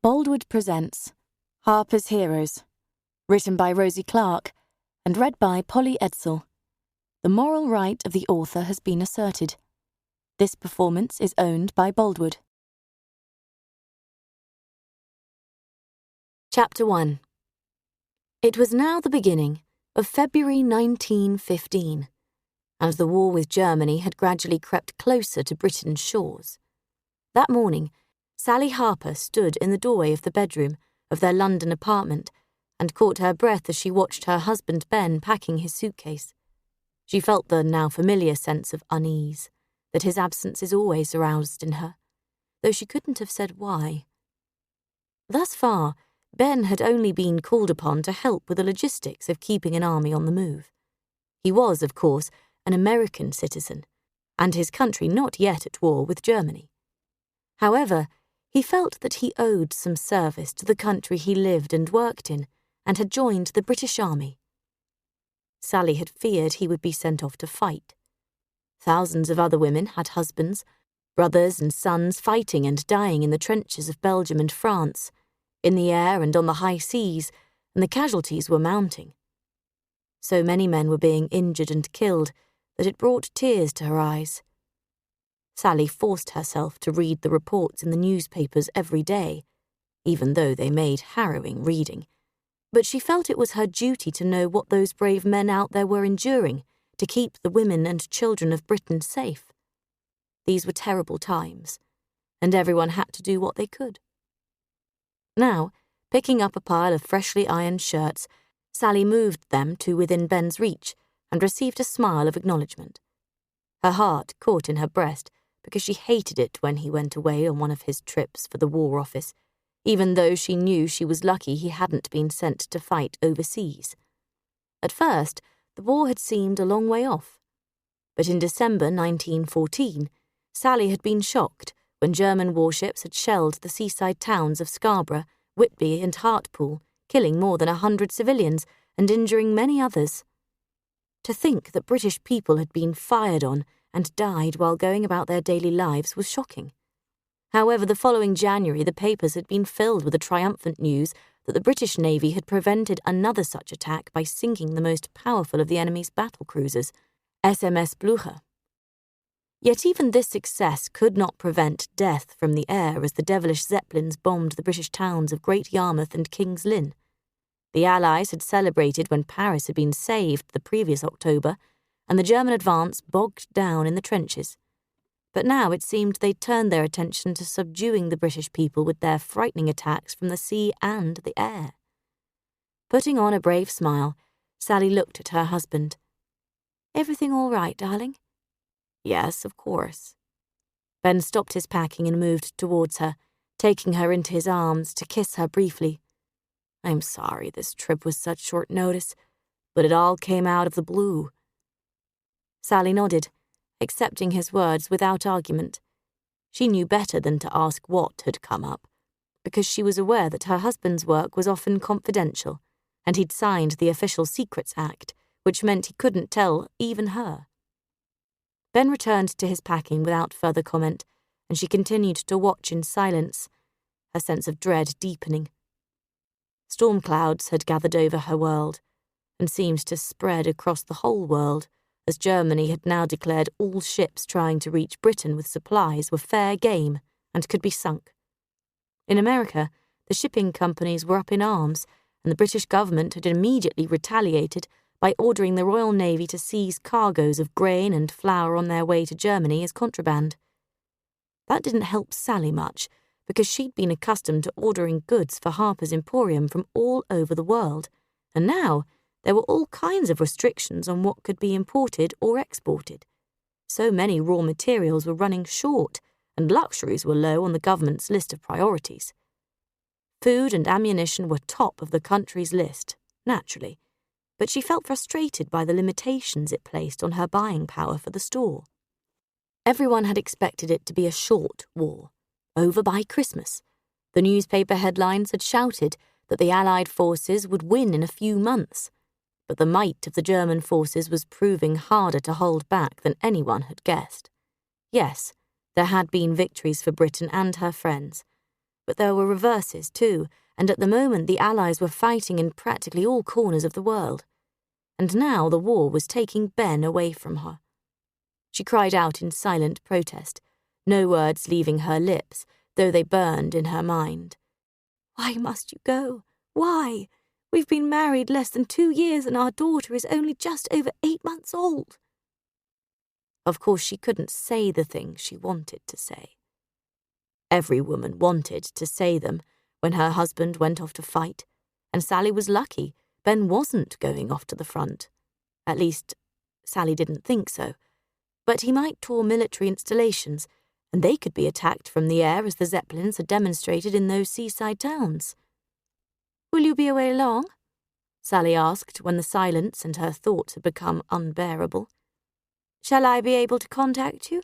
Boldwood presents Harpers Heroes, written by Rosie Clarke and read by Polly Edsel. The moral right of the author has been asserted. This performance is owned by Boldwood. Chapter 1. It was now the beginning of February 1915, and the war with Germany had gradually crept closer to Britain's shores. That morning, Sally Harper stood in the doorway of the bedroom of their London apartment and caught her breath as she watched her husband Ben packing his suitcase. She felt the now familiar sense of unease that his absence is always aroused in her, though she couldn't have said why. Thus far, Ben had only been called upon to help with the logistics of keeping an army on the move. He was, of course, an American citizen, and his country not yet at war with Germany. However, he felt that he owed some service to the country he lived and worked in, and had joined the British Army. Sally had feared he would be sent off to fight. Thousands of other women had husbands, brothers and sons fighting and dying in the trenches of Belgium and France, in the air and on the high seas, and the casualties were mounting. So many men were being injured and killed that it brought tears to her eyes. Sally forced herself to read the reports in the newspapers every day, even though they made harrowing reading, but she felt it was her duty to know what those brave men out there were enduring to keep the women and children of Britain safe. These were terrible times, and everyone had to do what they could. Now, picking up a pile of freshly ironed shirts, Sally moved them to within Ben's reach and received a smile of acknowledgement. Her heart caught in her breast because she hated it when he went away on one of his trips for the War Office, even though she knew she was lucky he hadn't been sent to fight overseas. At first, the war had seemed a long way off. But in December 1914, Sally had been shocked when German warships had shelled the seaside towns of Scarborough, Whitby and Hartlepool, killing more than 100 civilians and injuring many others. To think that British people had been fired on and died while going about their daily lives was shocking. However, the following January the papers had been filled with the triumphant news that the British Navy had prevented another such attack by sinking the most powerful of the enemy's battle cruisers, SMS Blücher. Yet even this success could not prevent death from the air as the devilish Zeppelins bombed the British towns of Great Yarmouth and King's Lynn. The Allies had celebrated when Paris had been saved the previous October, and the German advance bogged down in the trenches. But now it seemed they'd turned their attention to subduing the British people with their frightening attacks from the sea and the air. Putting on a brave smile, Sally looked at her husband. "Everything all right, darling?" "Yes, of course." Ben stopped his packing and moved towards her, taking her into his arms to kiss her briefly. "I'm sorry this trip was such short notice, but it all came out of the blue." Sally nodded, accepting his words without argument. She knew better than to ask what had come up, because she was aware that her husband's work was often confidential, and he'd signed the Official Secrets Act, which meant he couldn't tell even her. Ben returned to his packing without further comment, and she continued to watch in silence, her sense of dread deepening. Storm clouds had gathered over her world, and seemed to spread across the whole world, as Germany had now declared all ships trying to reach Britain with supplies were fair game and could be sunk. In America, the shipping companies were up in arms, and the British government had immediately retaliated by ordering the Royal Navy to seize cargoes of grain and flour on their way to Germany as contraband. That didn't help Sally much, because she'd been accustomed to ordering goods for Harpers' Emporium from all over the world, and now there were all kinds of restrictions on what could be imported or exported. So many raw materials were running short, and luxuries were low on the government's list of priorities. Food and ammunition were top of the country's list, naturally, but she felt frustrated by the limitations it placed on her buying power for the store. Everyone had expected it to be a short war, over by Christmas. The newspaper headlines had shouted that the Allied forces would win in a few months, but the might of the German forces was proving harder to hold back than anyone had guessed. Yes, there had been victories for Britain and her friends, But there were reverses too, and at the moment the Allies were fighting in practically all corners of the world. And now the war was taking Ben away from her. She cried out in silent protest, no words leaving her lips, though they burned in her mind. "Why must you go? Why? We've been married less than 2 years and our daughter is only just over 8 months old." Of course, she couldn't say the things she wanted to say. Every woman wanted to say them when her husband went off to fight, and Sally was lucky Ben wasn't going off to the front. At least, Sally didn't think so. But he might tour military installations, and they could be attacked from the air as the Zeppelins had demonstrated in those seaside towns. "Will you be away long?" Sally asked when the silence and her thoughts had become unbearable. "Shall I be able to contact you?"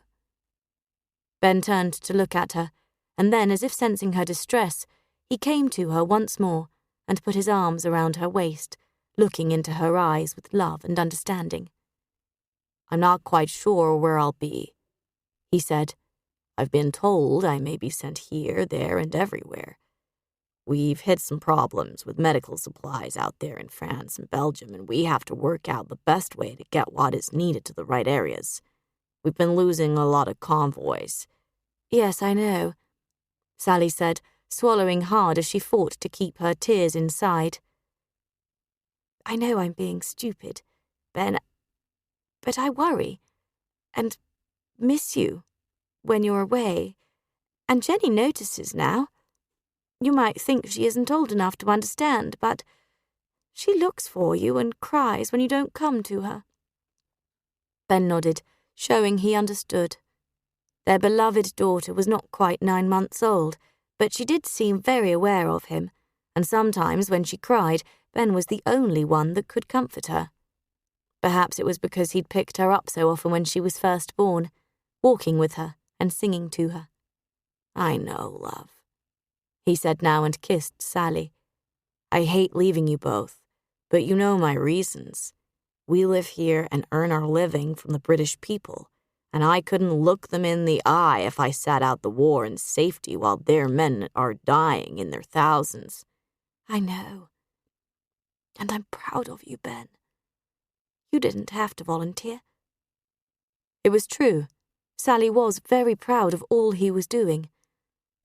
Ben turned to look at her, and then, as if sensing her distress, he came to her once more and put his arms around her waist, looking into her eyes with love and understanding. "I'm not quite sure where I'll be," he said. "I've been told I may be sent here, there, and everywhere. We've hit some problems with medical supplies out there in France and Belgium, and we have to work out the best way to get what is needed to the right areas. We've been losing a lot of convoys." "Yes, I know," Sally said, swallowing hard as she fought to keep her tears inside. "I know I'm being stupid, Ben, but I worry and miss you when you're away, and Jenny notices now. You might think she isn't old enough to understand, but she looks for you and cries when you don't come to her." Ben nodded, showing he understood. Their beloved daughter was not quite 9 months old, but she did seem very aware of him, and sometimes when she cried, Ben was the only one that could comfort her. Perhaps it was because he'd picked her up so often when she was first born, walking with her and singing to her. "I know, love," he said now and kissed Sally. "I hate leaving you both, but you know my reasons. We live here and earn our living from the British people, and I couldn't look them in the eye if I sat out the war in safety while their men are dying in their thousands." "I know. And I'm proud of you, Ben. You didn't have to volunteer." It was true. Sally was very proud of all he was doing.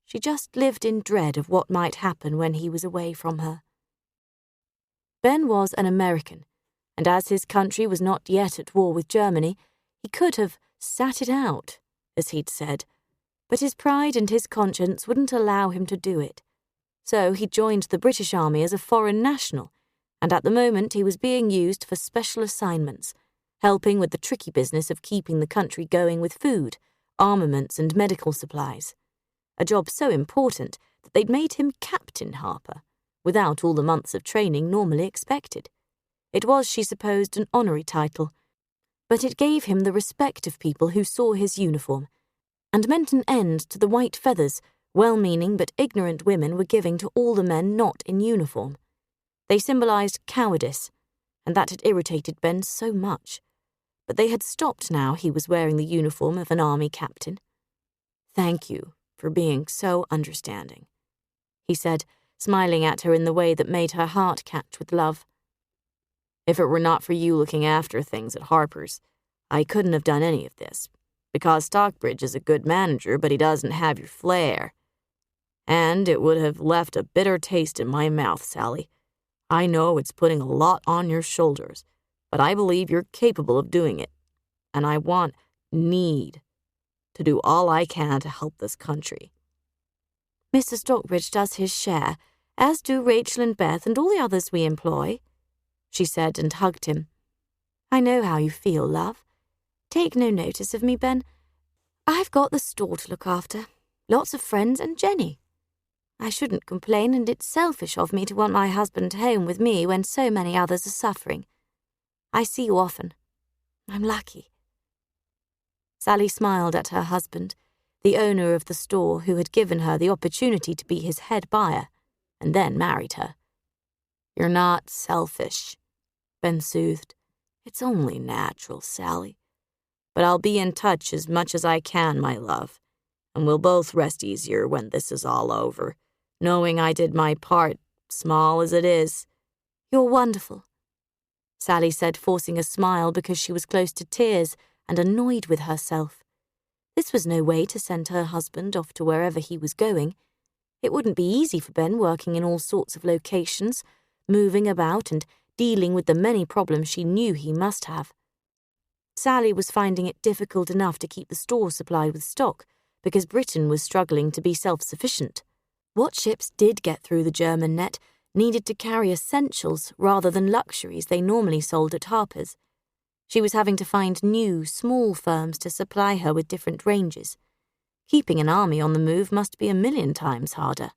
She just lived in dread of what might happen when he was away from her. Ben was an American, and as his country was not yet at war with Germany, he could have sat it out, as he'd said, but his pride and his conscience wouldn't allow him to do it. So he joined the British Army as a foreign national, and at the moment he was being used for special assignments, helping with the tricky business of keeping the country going with food, armaments and medical supplies. A job so important that they'd made him Captain Harper, without all the months of training normally expected. It was, she supposed, an honorary title, but it gave him the respect of people who saw his uniform, and meant an end to the white feathers well-meaning but ignorant women were giving to all the men not in uniform. They symbolized cowardice, and that had irritated Ben so much. But they had stopped now he was wearing the uniform of an army captain. "Thank you for being so understanding," he said, smiling at her in the way that made her heart catch with love. "If it were not for you looking after things at Harpers, I couldn't have done any of this, because Stockbridge is a good manager, but he doesn't have your flair. And it would have left a bitter taste in my mouth, Sally. I know it's putting a lot on your shoulders, but I believe you're capable of doing it, and I need to do all I can to help this country." "Mr. Stockbridge does his share, as do Rachel and Beth and all the others we employ," she said and hugged him. "I know how you feel, love. Take no notice of me, Ben. I've got the store to look after, lots of friends, and Jenny. I shouldn't complain, and it's selfish of me to want my husband home with me when so many others are suffering. I see you often. I'm lucky." Sally smiled at her husband, the owner of the store who had given her the opportunity to be his head buyer, and then married her. "You're not selfish," Ben soothed. "It's only natural, Sally. But I'll be in touch as much as I can, my love, and we'll both rest easier when this is all over, knowing I did my part, small as it is." "You're wonderful," Sally said, forcing a smile because she was close to tears and annoyed with herself. This was no way to send her husband off to wherever he was going. It wouldn't be easy for Ben working in all sorts of locations, moving about and dealing with the many problems she knew he must have. Sally was finding it difficult enough to keep the store supplied with stock because Britain was struggling to be self-sufficient. What ships did get through the German net needed to carry essentials rather than luxuries they normally sold at Harpers. She was having to find new, small firms to supply her with different ranges. Keeping an army on the move must be 1,000,000 times harder.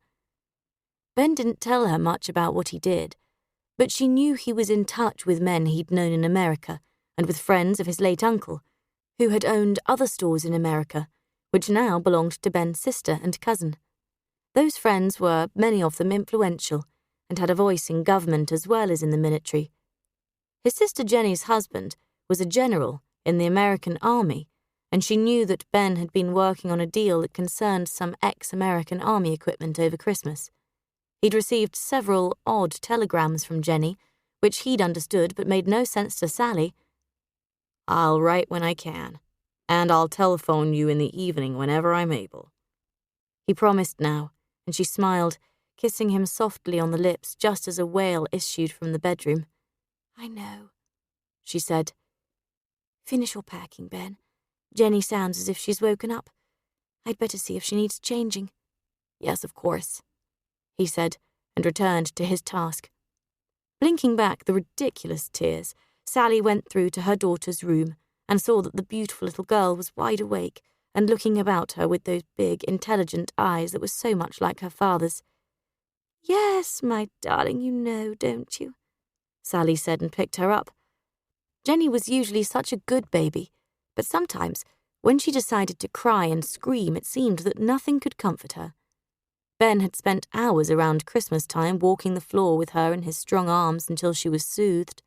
Ben didn't tell her much about what he did, but she knew he was in touch with men he'd known in America and with friends of his late uncle, who had owned other stores in America, which now belonged to Ben's sister and cousin. Those friends were, many of them, influential and had a voice in government as well as in the military. His sister Jenny's husband was a general in the American Army, and she knew that Ben had been working on a deal that concerned some ex-American Army equipment over Christmas. He'd received several odd telegrams from Jenny, which he'd understood but made no sense to Sally. "I'll write when I can, and I'll telephone you in the evening whenever I'm able," he promised now, and she smiled, kissing him softly on the lips just as a wail issued from the bedroom. "I know," she said. "Finish your packing, Ben. Jenny sounds as if she's woken up. I'd better see if she needs changing." "Yes, of course," he said, and returned to his task. Blinking back the ridiculous tears, Sally went through to her daughter's room and saw that the beautiful little girl was wide awake and looking about her with those big, intelligent eyes that were so much like her father's. "Yes, my darling, you know, don't you?" Sally said and picked her up. Jenny was usually such a good baby, but sometimes, when she decided to cry and scream, it seemed that nothing could comfort her. Ben had spent hours around Christmas time walking the floor with her in his strong arms until she was soothed.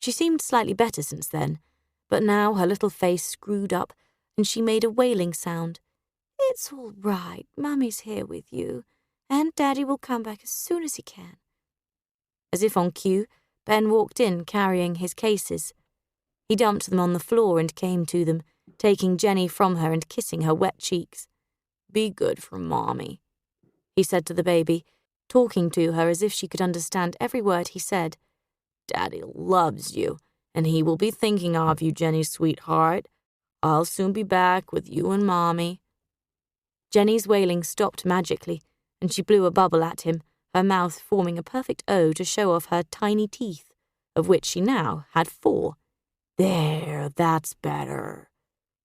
She seemed slightly better since then, but now her little face screwed up and she made a wailing sound. "It's all right. Mummy's here with you, and Daddy will come back as soon as he can." As if on cue, Ben walked in carrying his cases. He dumped them on the floor and came to them, taking Jenny from her and kissing her wet cheeks. "Be good for Mommy," he said to the baby, talking to her as if she could understand every word he said. "Daddy loves you, and he will be thinking of you, Jenny, sweetheart. I'll soon be back with you and Mommy." Jenny's wailing stopped magically, and she blew a bubble at him, her mouth forming a perfect O to show off her tiny teeth, of which she now had 4. "There, that's better,"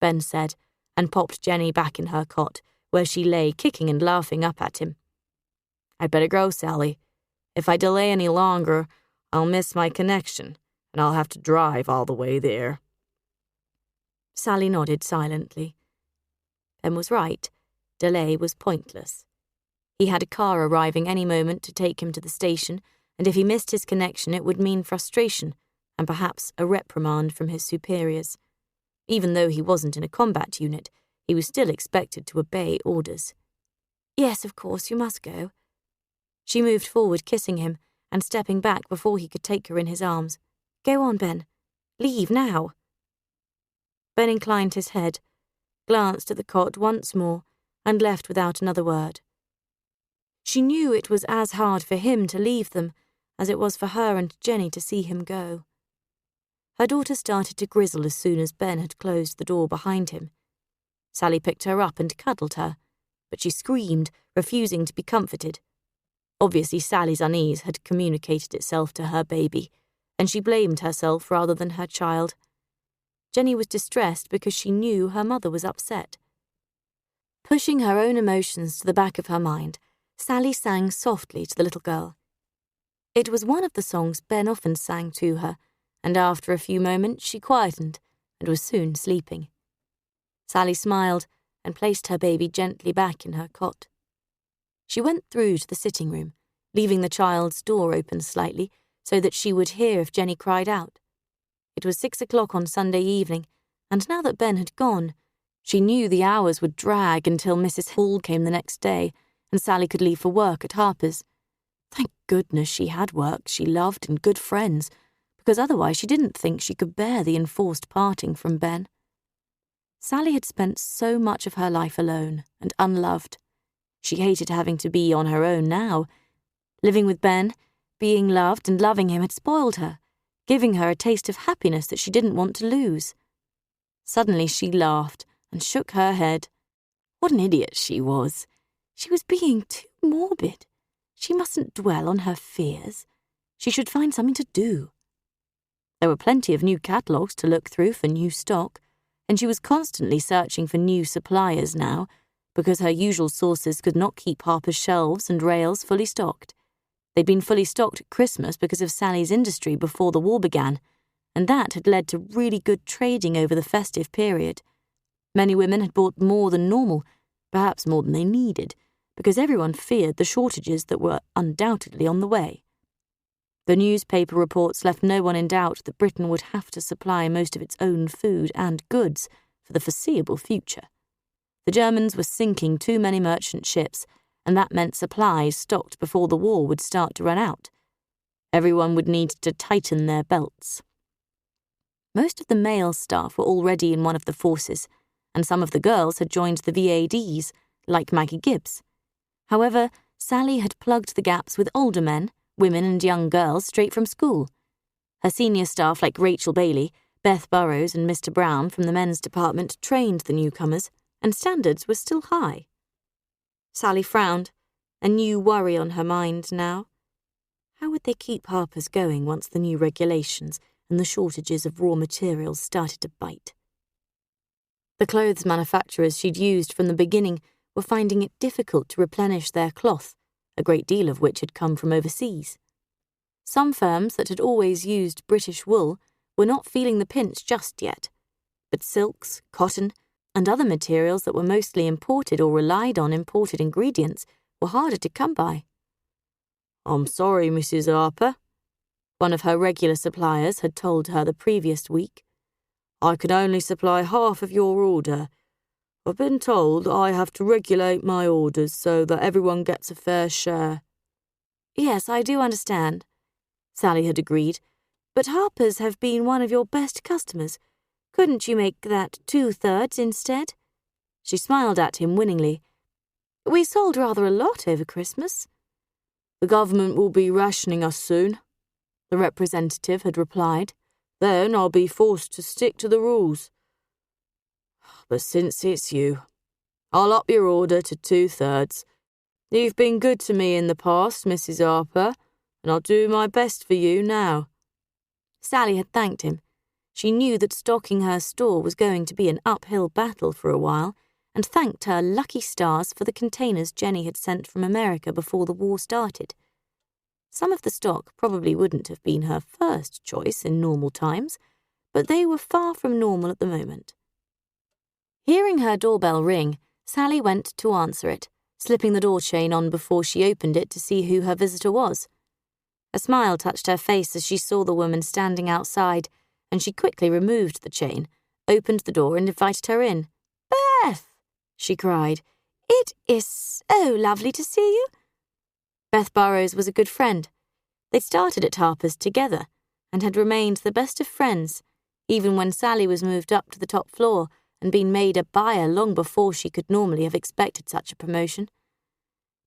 Ben said, and popped Jenny back in her cot, where she lay kicking and laughing up at him. "I'd better go, Sally. If I delay any longer, I'll miss my connection, and I'll have to drive all the way there." Sally nodded silently. Ben was right. Delay was pointless. He had a car arriving any moment to take him to the station, and if he missed his connection it would mean frustration and perhaps a reprimand from his superiors. Even though he wasn't in a combat unit, he was still expected to obey orders. "Yes, of course, you must go." She moved forward, kissing him, and stepping back before he could take her in his arms. "Go on, Ben. Leave now." Ben inclined his head, glanced at the cot once more, and left without another word. She knew it was as hard for him to leave them as it was for her and Jenny to see him go. Her daughter started to grizzle as soon as Ben had closed the door behind him. Sally picked her up and cuddled her, but she screamed, refusing to be comforted. Obviously, Sally's unease had communicated itself to her baby, and she blamed herself rather than her child. Jenny was distressed because she knew her mother was upset. Pushing her own emotions to the back of her mind, Sally sang softly to the little girl. It was one of the songs Ben often sang to her, and after a few moments she quietened and was soon sleeping. Sally smiled and placed her baby gently back in her cot. She went through to the sitting room, leaving the child's door open slightly so that she would hear if Jenny cried out. It was 6 o'clock on Sunday evening, and now that Ben had gone, She knew the hours would drag until Mrs. Hall came the next day and Sally could leave for work at Harpers. Thank goodness she had work she loved and good friends, because otherwise she didn't think she could bear the enforced parting from Ben. Sally had spent so much of her life alone and unloved. She hated having to be on her own now. Living with Ben, being loved and loving him had spoiled her, giving her a taste of happiness that she didn't want to lose. Suddenly she laughed and shook her head. What an idiot she was. She was being too morbid. She mustn't dwell on her fears. She should find something to do. There were plenty of new catalogues to look through for new stock, and she was constantly searching for new suppliers now, because her usual sources could not keep Harper's shelves and rails fully stocked. They'd been fully stocked at Christmas because of Sally's industry before the war began, and that had led to really good trading over the festive period. Many women had bought more than normal, perhaps more than they needed, because everyone feared the shortages that were undoubtedly on the way. The newspaper reports left no one in doubt that Britain would have to supply most of its own food and goods for the foreseeable future. The Germans were sinking too many merchant ships, and that meant supplies stocked before the war would start to run out. Everyone would need to tighten their belts. Most of the male staff were already in one of the forces, and some of the girls had joined the VADs, like Maggie Gibbs. However, Sally had plugged the gaps with older men, women and young girls straight from school. Her senior staff like Rachel Bailey, Beth Burrows and Mr. Brown from the men's department trained the newcomers, and standards were still high. Sally frowned, a new worry on her mind now. How would they keep Harpers going once the new regulations and the shortages of raw materials started to bite? The clothes manufacturers she'd used from the beginning were finding it difficult to replenish their cloth, a great deal of which had come from overseas. Some firms that had always used British wool were not feeling the pinch just yet, but silks, cotton, and other materials that were mostly imported or relied on imported ingredients were harder to come by. "I'm sorry, Mrs. Harper," one of her regular suppliers had told her the previous week. "I can only supply half of your order. I've been told I have to regulate my orders so that everyone gets a fair share." "Yes, I do understand," Sally had agreed, "but Harpers have been one of your best customers. Couldn't you make that 2/3 instead?" She smiled at him winningly. "We sold rather a lot over Christmas." "The government will be rationing us soon," the representative had replied. "Then I'll be forced to stick to the rules. But since it's you, I'll up your order to 2/3. You've been good to me in the past, Mrs. Harper, and I'll do my best for you now." Sally had thanked him. She knew that stocking her store was going to be an uphill battle for a while, and thanked her lucky stars for the containers Jenny had sent from America before the war started. Some of the stock probably wouldn't have been her first choice in normal times, but they were far from normal at the moment. Hearing her doorbell ring, Sally went to answer it, slipping the door chain on before she opened it to see who her visitor was. A smile touched her face as she saw the woman standing outside, and she quickly removed the chain, opened the door and invited her in. "Beth!" she cried. "It is so lovely to see you." Beth Burrows was a good friend. They'd started at Harpers together and had remained the best of friends, even when Sally was moved up to the top floor and been made a buyer long before she could normally have expected such a promotion.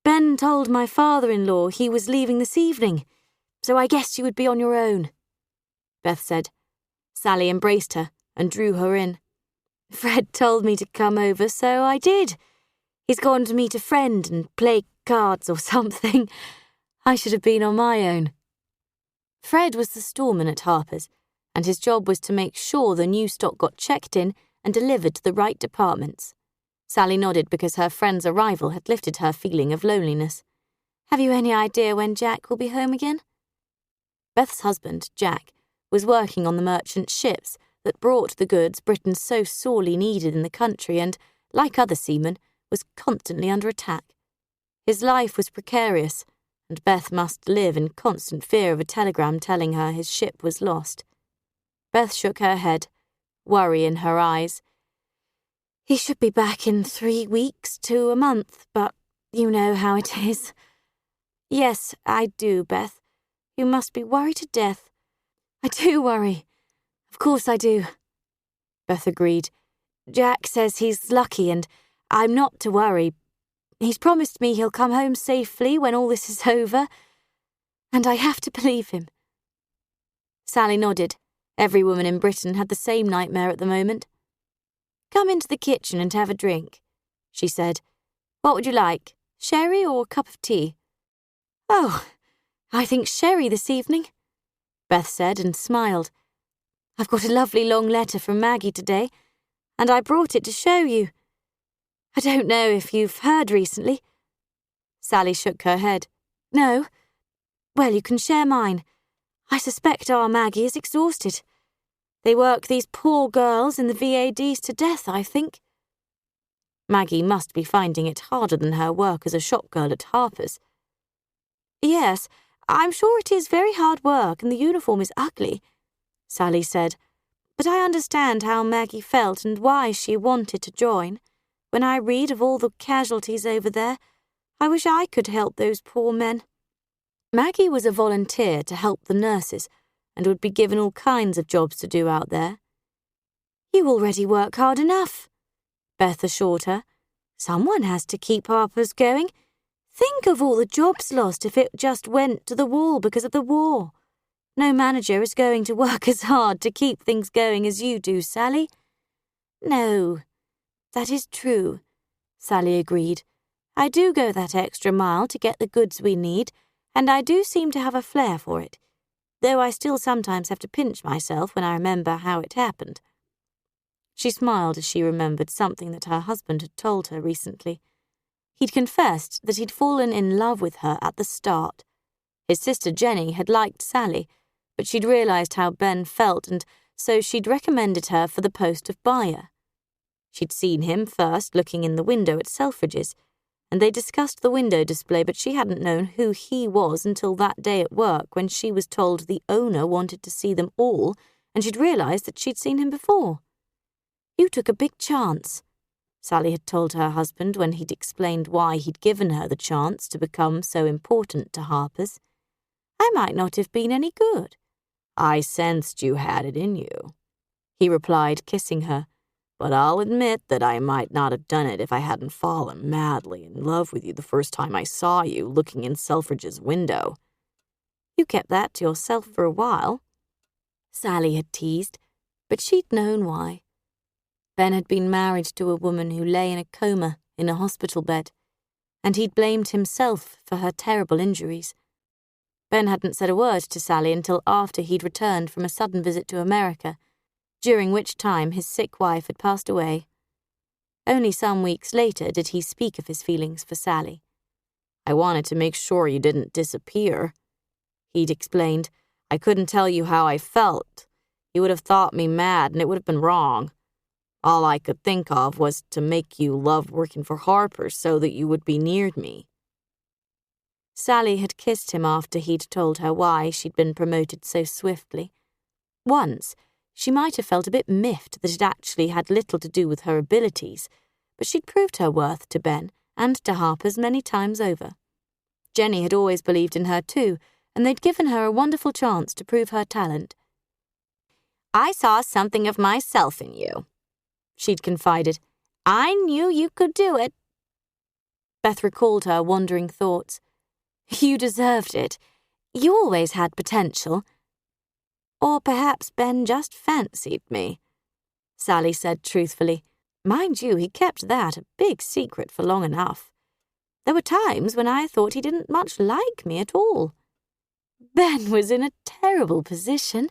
"Ben told my father-in-law he was leaving this evening, so I guessed you would be on your own," Beth said. Sally embraced her and drew her in. "Fred told me to come over, so I did. He's gone to meet a friend and play cards or something. I should have been on my own." Fred was the storeman at Harpers, and his job was to make sure the new stock got checked in and delivered to the right departments. Sally nodded because her friend's arrival had lifted her feeling of loneliness. "Have you any idea when Jack will be home again?" Beth's husband, Jack, was working on the merchant ships that brought the goods Britain so sorely needed in the country and, like other seamen, was constantly under attack. His life was precarious, and Beth must live in constant fear of a telegram telling her his ship was lost. Beth shook her head, worry in her eyes. He should be back in 3 weeks to a month, but you know how it is. Yes, I do, Beth. You must be worried to death. I do worry. Of course I do. Beth agreed. Jack says he's lucky and I'm not to worry. He's promised me he'll come home safely when all this is over, and I have to believe him. Sally nodded. Every woman in Britain had the same nightmare at the moment. Come into the kitchen and have a drink, she said. What would you like, sherry or a cup of tea? Oh, I think sherry this evening, Beth said and smiled. I've got a lovely long letter from Maggie today, and I brought it to show you. I don't know if you've heard recently. Sally shook her head. No? Well, you can share mine. I suspect our Maggie is exhausted. They work these poor girls in the VADs to death, I think. Maggie must be finding it harder than her work as a shop girl at Harpers. Yes, I'm sure it is very hard work and the uniform is ugly, Sally said, but I understand how Maggie felt and why she wanted to join. When I read of all the casualties over there, I wish I could help those poor men. Maggie was a volunteer to help the nurses and would be given all kinds of jobs to do out there. You already work hard enough, Beth assured her. Someone has to keep Harpers going. Think of all the jobs lost if it just went to the wall because of the war. No manager is going to work as hard to keep things going as you do, Sally. No, that is true, Sally agreed. I do go that extra mile to get the goods we need, and I do seem to have a flair for it, though I still sometimes have to pinch myself when I remember how it happened. She smiled as she remembered something that her husband had told her recently. He'd confessed that he'd fallen in love with her at the start. His sister Jenny had liked Sally, but she'd realised how Ben felt, and so she'd recommended her for the post of buyer. She'd seen him first looking in the window at Selfridge's, and they discussed the window display, but she hadn't known who he was until that day at work when she was told the owner wanted to see them all, and she'd realised that she'd seen him before. You took a big chance, Sally had told her husband when he'd explained why he'd given her the chance to become so important to Harpers. I might not have been any good. I sensed you had it in you, he replied, kissing her. But I'll admit that I might not have done it if I hadn't fallen madly in love with you the first time I saw you looking in Selfridge's window. You kept that to yourself for a while, Sally had teased, but she'd known why. Ben had been married to a woman who lay in a coma in a hospital bed, and he'd blamed himself for her terrible injuries. Ben hadn't said a word to Sally until after he'd returned from a sudden visit to America, during which time his sick wife had passed away. Only some weeks later did he speak of his feelings for Sally. I wanted to make sure you didn't disappear, he'd explained. I couldn't tell you how I felt. You would have thought me mad, and it would have been wrong. All I could think of was to make you love working for Harpers so that you would be near me. Sally had kissed him after he'd told her why she'd been promoted so swiftly. Once, she might have felt a bit miffed that it actually had little to do with her abilities, but she'd proved her worth to Ben and to Harpers many times over. Jenny had always believed in her too, and they'd given her a wonderful chance to prove her talent. I saw something of myself in you, she'd confided. I knew you could do it. Beth recalled her wandering thoughts. You deserved it. You always had potential. Or perhaps Ben just fancied me, Sally said truthfully. Mind you, he kept that a big secret for long enough. There were times when I thought he didn't much like me at all. Ben was in a terrible position,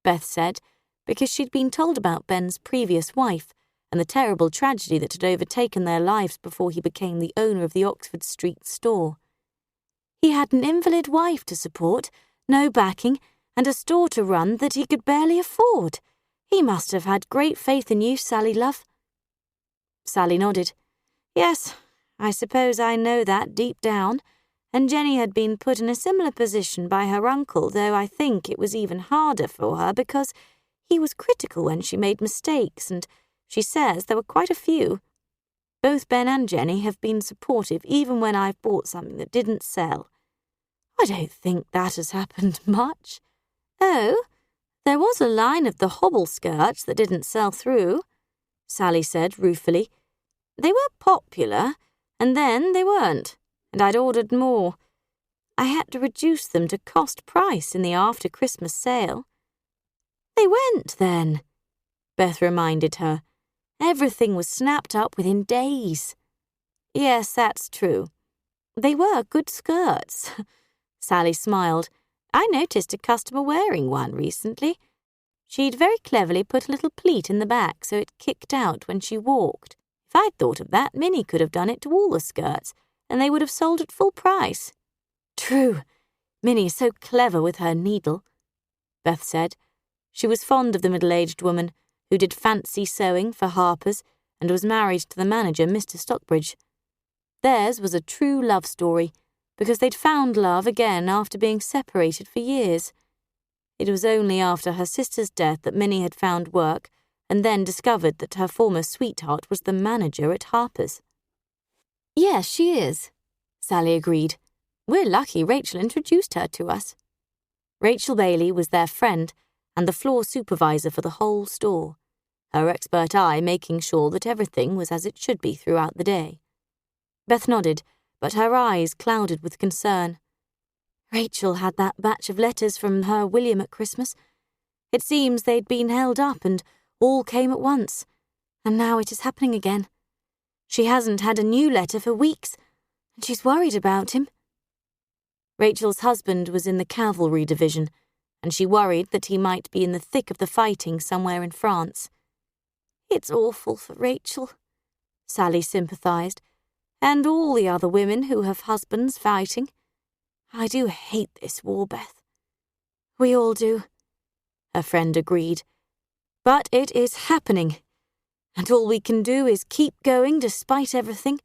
Beth said, because she'd been told about Ben's previous wife and the terrible tragedy that had overtaken their lives before he became the owner of the Oxford Street store. He had an invalid wife to support, no backing, and a store to run that he could barely afford. He must have had great faith in you, Sally, love. Sally nodded. Yes, I suppose I know that deep down, and Jenny had been put in a similar position by her uncle, though I think it was even harder for her because he was critical when she made mistakes, and She says there were quite a few. Both Ben and Jenny have been supportive even when I've bought something that didn't sell. I don't think that has happened much. Oh, there was a line of the hobble skirts that didn't sell through, Sally said ruefully. They were popular, and then they weren't, and I'd ordered more. I had to reduce them to cost price in the after-Christmas sale. They went then, Beth reminded her. Everything was snapped up within days. Yes, that's true. They were good skirts. Sally smiled. I noticed a customer wearing one recently. She'd very cleverly put a little pleat in the back so it kicked out when she walked. If I'd thought of that, Minnie could have done it to all the skirts, and they would have sold at full price. True. Minnie is so clever with her needle, Beth said. She was fond of the middle-aged woman, who did fancy sewing for Harpers and was married to the manager, Mr. Stockbridge. Theirs was a true love story, because they'd found love again after being separated for years. It was only after her sister's death that Minnie had found work and then discovered that her former sweetheart was the manager at Harpers. Yes, she is, Sally agreed. We're lucky Rachel introduced her to us. Rachel Bailey was their friend and the floor supervisor for the whole store, her expert eye making sure that everything was as it should be throughout the day. Beth nodded, but her eyes clouded with concern. Rachel had that batch of letters from her William at Christmas. It seems they'd been held up and all came at once, and now it is happening again. She hasn't had a new letter for weeks, and she's worried about him. Rachel's husband was in the cavalry division, and she worried that he might be in the thick of the fighting somewhere in France. It's awful for Rachel, Sally sympathised, and all the other women who have husbands fighting. I do hate this war, Beth. We all do, her friend agreed. But it is happening, and all we can do is keep going despite everything.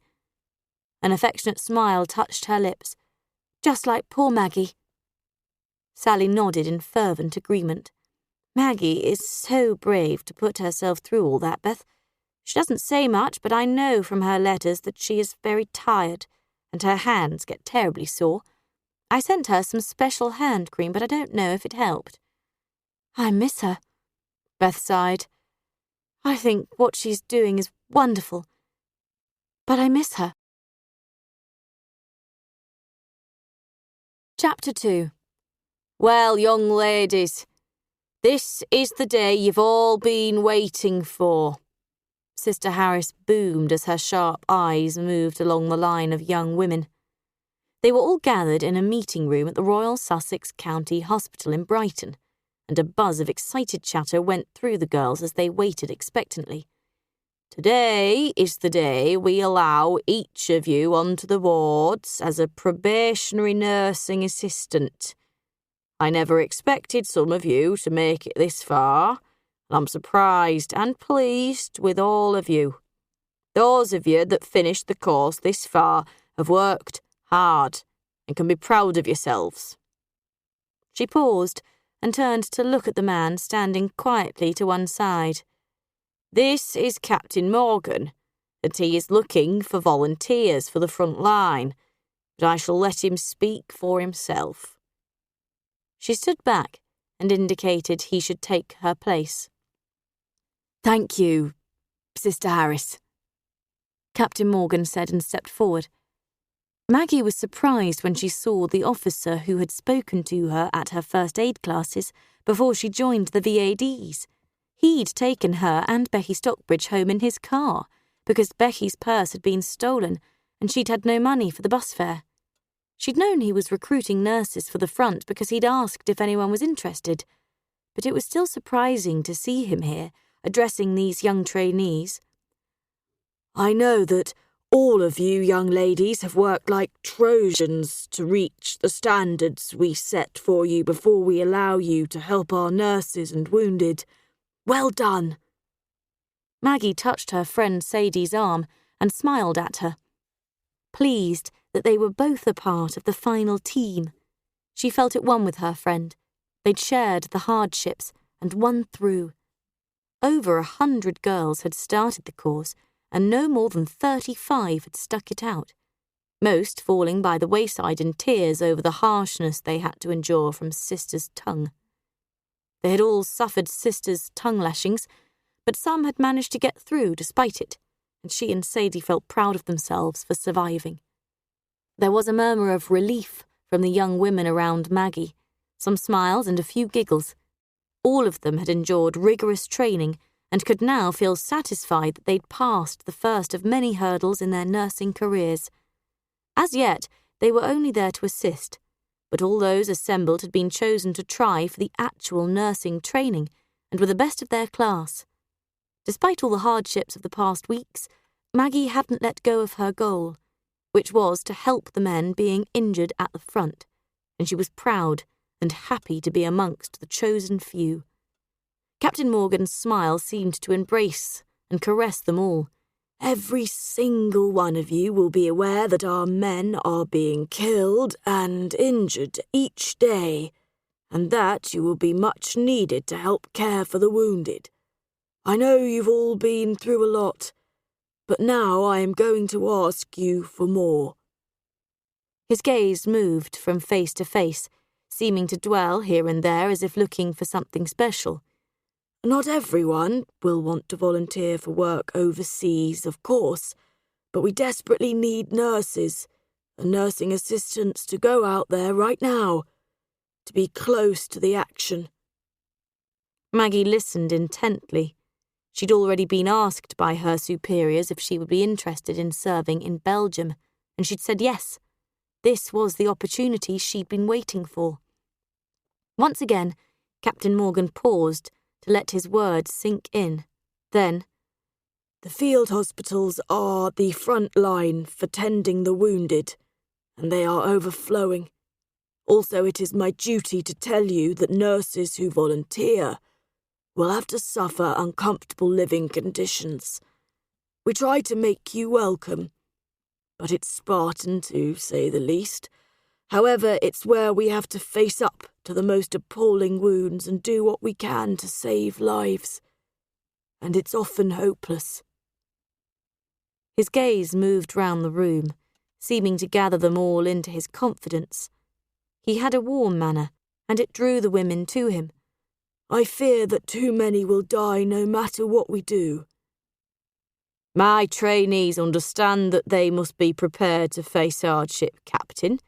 An affectionate smile touched her lips, just like poor Maggie. Sally nodded in fervent agreement. Maggie is so brave to put herself through all that, Beth. She doesn't say much, but I know from her letters that she is very tired, and her hands get terribly sore. I sent her some special hand cream, but I don't know if it helped. I miss her, Beth sighed. I think what she's doing is wonderful, but I miss her. Chapter 2. Well, young ladies, this is the day you've all been waiting for. Sister Harris boomed as her sharp eyes moved along the line of young women. They were all gathered in a meeting room at the Royal Sussex County Hospital in Brighton, and a buzz of excited chatter went through the girls as they waited expectantly. Today is the day we allow each of you onto the wards as a probationary nursing assistant. I never expected some of you to make it this far, and I'm surprised and pleased with all of you. Those of you that finished the course this far have worked hard and can be proud of yourselves. She paused and turned to look at the man standing quietly to one side. This is Captain Morgan, and he is looking for volunteers for the front line, but I shall let him speak for himself. She stood back and indicated he should take her place. Thank you, Sister Harris, Captain Morgan said and stepped forward. Maggie was surprised when she saw the officer who had spoken to her at her first aid classes before she joined the VADs. He'd taken her and Becky Stockbridge home in his car because Becky's purse had been stolen and she'd had no money for the bus fare. She'd known he was recruiting nurses for the front because he'd asked if anyone was interested, but it was still surprising to see him here, addressing these young trainees. I know that all of you young ladies have worked like Trojans to reach the standards we set for you before we allow you to help our nurses and wounded. Well done. Maggie touched her friend Sadie's arm and smiled at her, pleased that they were both a part of the final team. She felt at one with her friend. They'd shared the hardships and won through. Over 100 girls had started the course, and no more than 35 had stuck it out, most falling by the wayside in tears over the harshness they had to endure from Sister's tongue. They had all suffered Sister's tongue lashings, but some had managed to get through despite it, and she and Sadie felt proud of themselves for surviving. There was a murmur of relief from the young women around Maggie, some smiles and a few giggles. All of them had endured rigorous training and could now feel satisfied that they'd passed the first of many hurdles in their nursing careers. As yet, they were only there to assist, but all those assembled had been chosen to try for the actual nursing training and were the best of their class. Despite all the hardships of the past weeks, Maggie hadn't let go of her goal, which was to help the men being injured at the front, and she was proud and happy to be amongst the chosen few. Captain Morgan's smile seemed to embrace and caress them all. "Every single one of you will be aware that our men are being killed and injured each day, and that you will be much needed to help care for the wounded. I know you've all been through a lot, but now I am going to ask you for more." His gaze moved from face to face, seeming to dwell here and there as if looking for something special. "Not everyone will want to volunteer for work overseas, of course, but we desperately need nurses and nursing assistants to go out there right now, to be close to the action." Maggie listened intently. She'd already been asked by her superiors if she would be interested in serving in Belgium, and she'd said yes. This was the opportunity she'd been waiting for. Once again, Captain Morgan paused to let his words sink in. Then, "The field hospitals are the front line for tending the wounded, and they are overflowing. Also, it is my duty to tell you that nurses who volunteer will have to suffer uncomfortable living conditions. We try to make you welcome, but it's Spartan to say the least. However, it's where we have to face up to the most appalling wounds and do what we can to save lives. And it's often hopeless." His gaze moved round the room, seeming to gather them all into his confidence. He had a warm manner, and it drew the women to him. "I fear that too many will die no matter what we do." "My trainees understand that they must be prepared to face hardship, Captain,"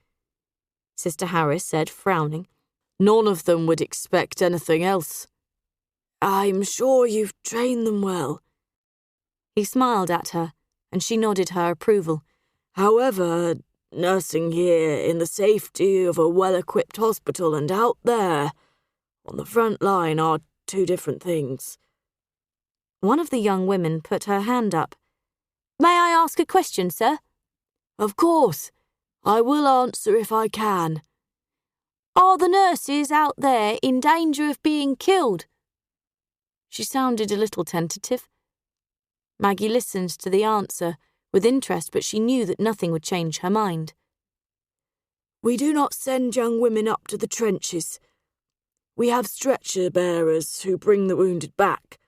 Sister Harris said, frowning. "None of them would expect anything else." "I'm sure you've trained them well." He smiled at her, and she nodded her approval. "However, nursing here in the safety of a well-equipped hospital and out there on the front line are two different things." One of the young women put her hand up. "May I ask a question, sir?" "Of course. I will answer if I can." "Are the nurses out there in danger of being killed?" She sounded a little tentative. Maggie listened to the answer with interest, but she knew that nothing would change her mind. "We do not send young women up to the trenches. We have stretcher bearers who bring the wounded back.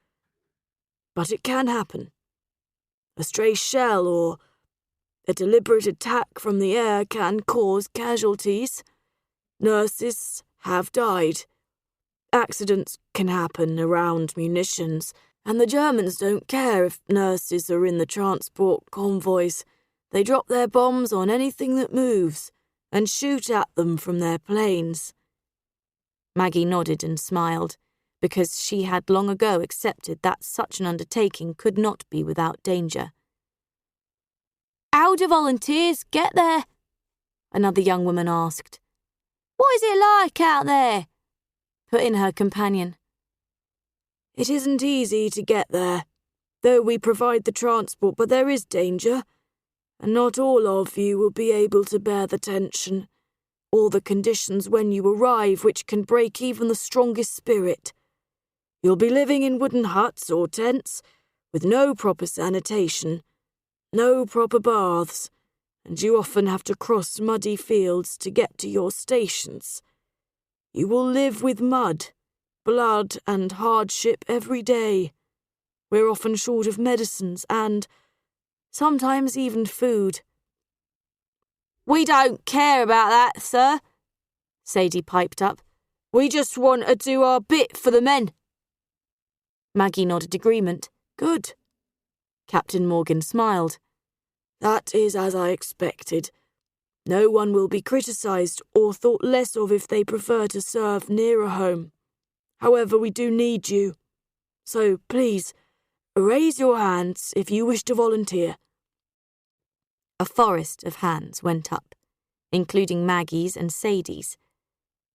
But it can happen. A stray shell or a deliberate attack from the air can cause casualties. Nurses have died. Accidents can happen around munitions, and the Germans don't care if nurses are in the transport convoys. They drop their bombs on anything that moves and shoot at them from their planes." Maggie nodded and smiled, because she had long ago accepted that such an undertaking could not be without danger. "How do volunteers get there?" another young woman asked. "What is it like out there?" put in her companion. "It isn't easy to get there, though we provide the transport, but there is danger, and not all of you will be able to bear the tension, or the conditions when you arrive, which can break even the strongest spirit. You'll be living in wooden huts or tents, with no proper sanitation, no proper baths, and you often have to cross muddy fields to get to your stations. You will live with mud, blood, and hardship every day, We're often short of medicines and sometimes even food." "We don't care about that, sir," Sadie piped up. "We just want to do our bit for the men." Maggie nodded agreement. "Good." Captain Morgan smiled. "That is as I expected. No one will be criticised or thought less of if they prefer to serve nearer home. However, we do need you. So please, raise your hands if you wish to volunteer." A forest of hands went up, including Maggie's and Sadie's.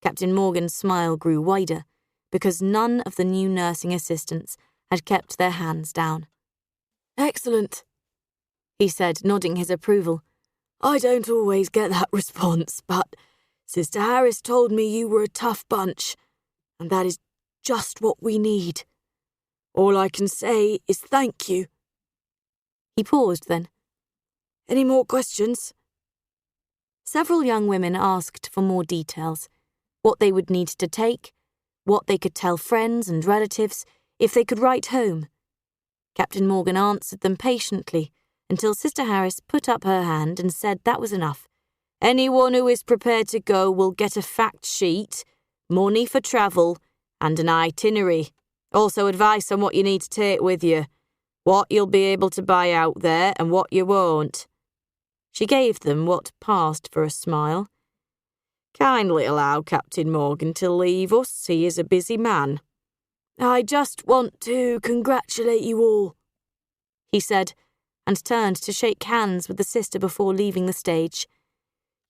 Captain Morgan's smile grew wider, because none of the new nursing assistants had kept their hands down. "Excellent," he said, nodding his approval. "I don't always get that response, but Sister Harris told me you were a tough bunch, and that is just what we need. All I can say is thank you." He paused then. "Any more questions?" Several young women asked for more details, what they would need to take, what they could tell friends and relatives, if they could write home. Captain Morgan answered them patiently until Sister Harris put up her hand and said that was enough. "Anyone who is prepared to go will get a fact sheet, money for travel, and an itinerary. Also advice on what you need to take with you, what you'll be able to buy out there and what you won't." She gave them what passed for a smile. "Kindly allow Captain Morgan to leave us. He is a busy man." "I just want to congratulate you all," he said, and turned to shake hands with the sister before leaving the stage.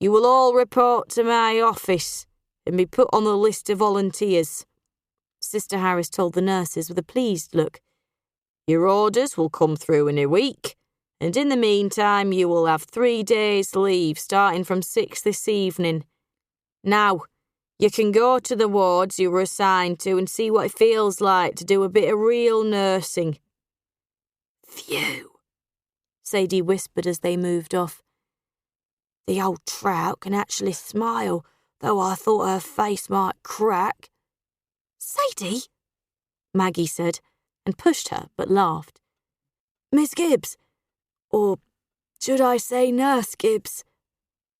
"You will all report to my office and be put on the list of volunteers," Sister Harris told the nurses with a pleased look. "Your orders will come through in a week, and in the meantime you will have 3 days' leave starting from 6 this evening. Now, you can go to the wards you were assigned to and see what it feels like to do a bit of real nursing." "Phew," Sadie whispered as they moved off. "The old trout can actually smile, though I thought her face might crack." "Sadie," Maggie said, and pushed her, but laughed. "Miss Gibbs, or should I say Nurse Gibbs?"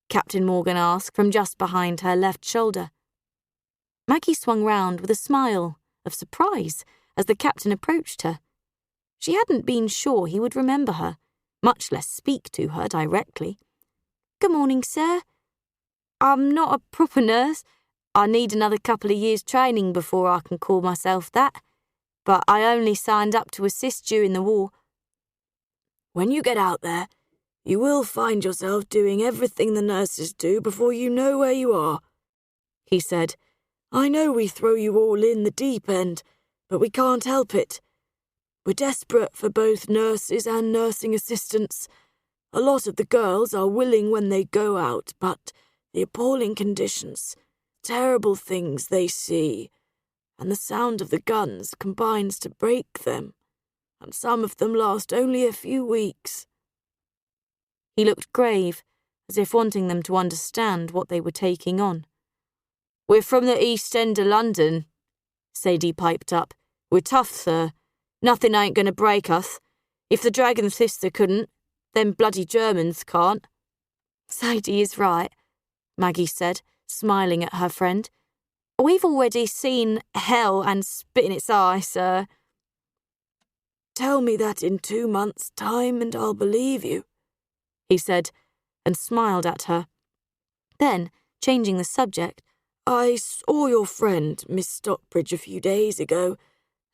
Captain Morgan asked from just behind her left shoulder. Maggie swung round with a smile of surprise as the captain approached her. She hadn't been sure he would remember her, much less speak to her directly. "Good morning, sir. I'm not a proper nurse. I need another couple of years' training before I can call myself that, but I only signed up to assist during the war." "When you get out there, you will find yourself doing everything the nurses do before you know where you are," he said. "I know we throw you all in the deep end, but we can't help it. We're desperate for both nurses and nursing assistants. A lot of the girls are willing when they go out, but the appalling conditions, terrible things they see, and the sound of the guns combines to break them, and some of them last only a few weeks." He looked grave, as if wanting them to understand what they were taking on. "We're from the East End of London," Sadie piped up. "We're tough, sir. Nothing ain't going to break us. If the Dragon Sister couldn't, them bloody Germans can't." "Sadie is right," Maggie said, smiling at her friend. "We've already seen hell and spit in its eye, sir." "Tell me that in 2 months' time and I'll believe you," he said, and smiled at her. Then, changing the subject, "I saw your friend, Miss Stockbridge, a few days ago.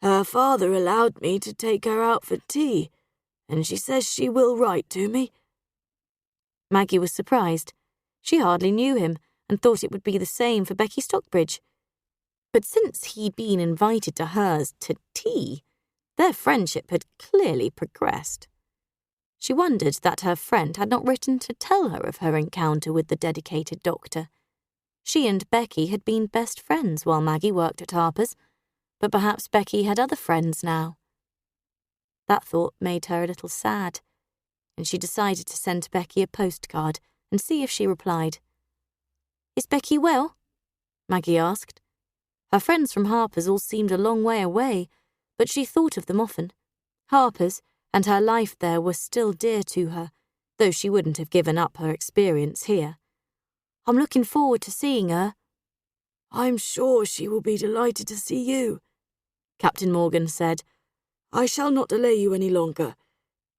Her father allowed me to take her out for tea, and she says she will write to me." Maggie was surprised. She hardly knew him and thought it would be the same for Becky Stockbridge. But since he'd been invited to hers to tea, their friendship had clearly progressed. She wondered that her friend had not written to tell her of her encounter with the dedicated doctor. She and Becky had been best friends while Maggie worked at Harpers, but perhaps Becky had other friends now. That thought made her a little sad, and she decided to send Becky a postcard and see if she replied. "Is Becky well?" Maggie asked. Her friends from Harpers all seemed a long way away, but she thought of them often. Harpers and her life there were still dear to her, though she wouldn't have given up her experience here. I'm looking forward to seeing her. I'm sure she will be delighted to see you, Captain Morgan said. I shall not delay you any longer,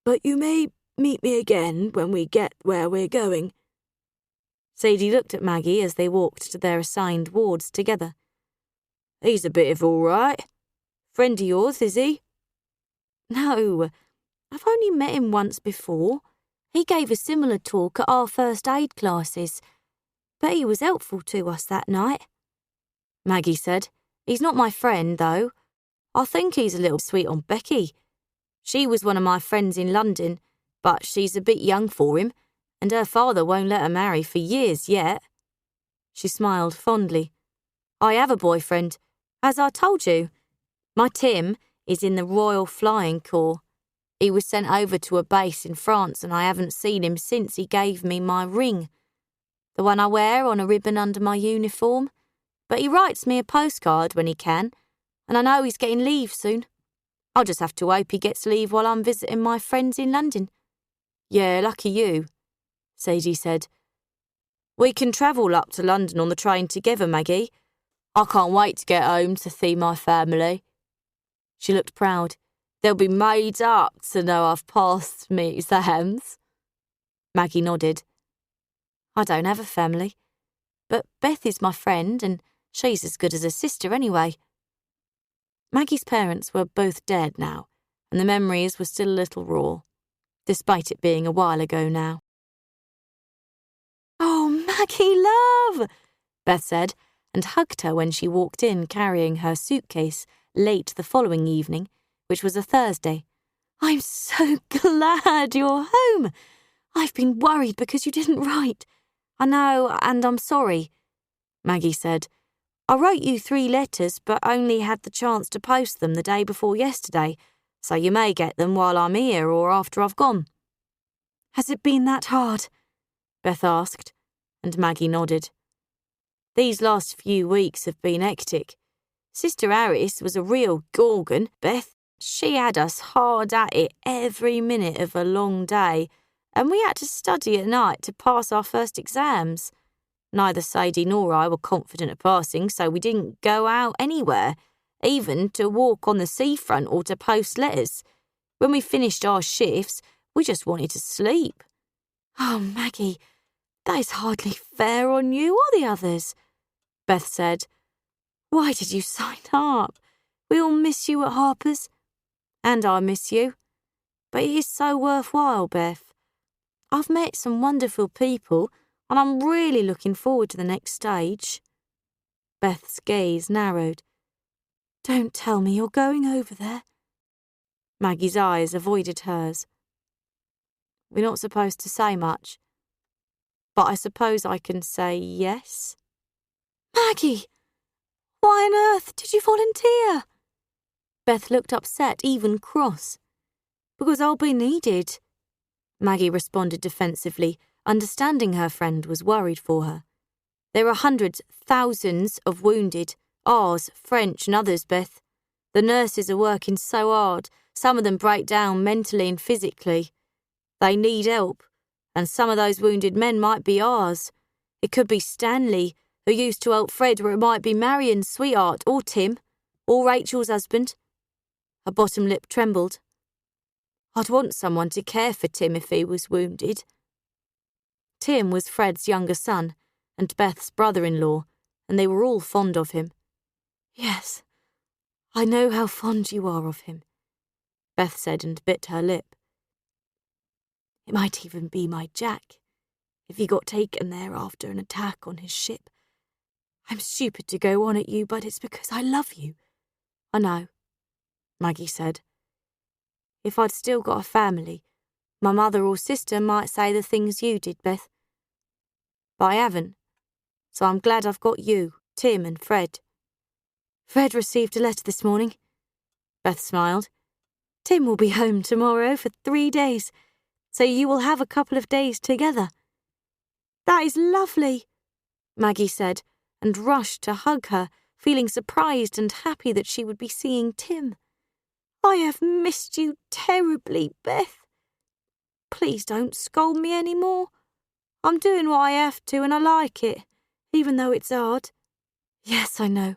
but you may meet me again when we get where we're going. Sadie looked at Maggie as they walked to their assigned wards together. He's a bit of all right. Friend of yours, is he? No, I've only met him once before. He gave a similar talk at our first aid classes, but he was helpful to us that night. Maggie said, He's not my friend, though. I think he's a little sweet on Becky. She was one of my friends in London, but she's a bit young for him, and her father won't let her marry for years yet. She smiled fondly. I have a boyfriend, as I told you. My Tim is in the Royal Flying Corps. He was sent over to a base in France, and I haven't seen him since he gave me my ring, the one I wear on a ribbon under my uniform. But he writes me a postcard when he can, and I know he's getting leave soon. I'll just have to hope he gets leave while I'm visiting my friends in London. Yeah, lucky you, Sadie said. We can travel up to London on the train together, Maggie. I can't wait to get home to see my family. She looked proud. They'll be made up to know I've passed me exams. Maggie nodded. I don't have a family, but Beth is my friend, and she's as good as a sister anyway. Maggie's parents were both dead now, and the memories were still a little raw, despite it being a while ago now. Oh, Maggie, love! Beth said, and hugged her when she walked in carrying her suitcase late the following evening, which was a Thursday. I'm so glad you're home. I've been worried because you didn't write. I know, and I'm sorry, Maggie said. I wrote you 3 letters, but only had the chance to post them the day before yesterday, so you may get them while I'm here or after I've gone. Has it been that hard? Beth asked, and Maggie nodded. These last few weeks have been hectic. Sister Harris was a real gorgon, Beth. She had us hard at it every minute of a long day, and we had to study at night to pass our first exams. Neither Sadie nor I were confident of passing, so we didn't go out anywhere, even to walk on the seafront or to post letters. When we finished our shifts, we just wanted to sleep. Oh, Maggie, that is hardly fair on you or the others, Beth said. Why did you sign up? We all miss you at Harpers. And I miss you. But it is so worthwhile, Beth. I've met some wonderful people, and I'm really looking forward to the next stage. Beth's gaze narrowed. Don't tell me you're going over there. Maggie's eyes avoided hers. We're not supposed to say much, but I suppose I can say yes. Maggie! Why on earth did you volunteer? Beth looked upset, even cross. Because I'll be needed, Maggie responded defensively, understanding her friend was worried for her. There are hundreds, thousands of wounded, ours, French and others, Beth. The nurses are working so hard, some of them break down mentally and physically. They need help, and some of those wounded men might be ours. It could be Stanley, who used to help Fred, or it might be Marion's sweetheart, or Tim, or Rachel's husband. Her bottom lip trembled. I'd want someone to care for Tim if he was wounded. Tim was Fred's younger son and Beth's brother-in-law, and they were all fond of him. Yes, I know how fond you are of him, Beth said and bit her lip. It might even be my Jack, if he got taken there after an attack on his ship. I'm stupid to go on at you, but it's because I love you. I know, Maggie said. If I'd still got a family, my mother or sister might say the things you did, Beth. But I haven't, so I'm glad I've got you, Tim and Fred. Fred received a letter this morning. Beth smiled. Tim will be home tomorrow for 3 days, so you will have a couple of days together. That is lovely, Maggie said, and rushed to hug her, feeling surprised and happy that she would be seeing Tim. I have missed you terribly, Beth. Please don't scold me any more. I'm doing what I have to and I like it, even though it's hard." "Yes, I know,"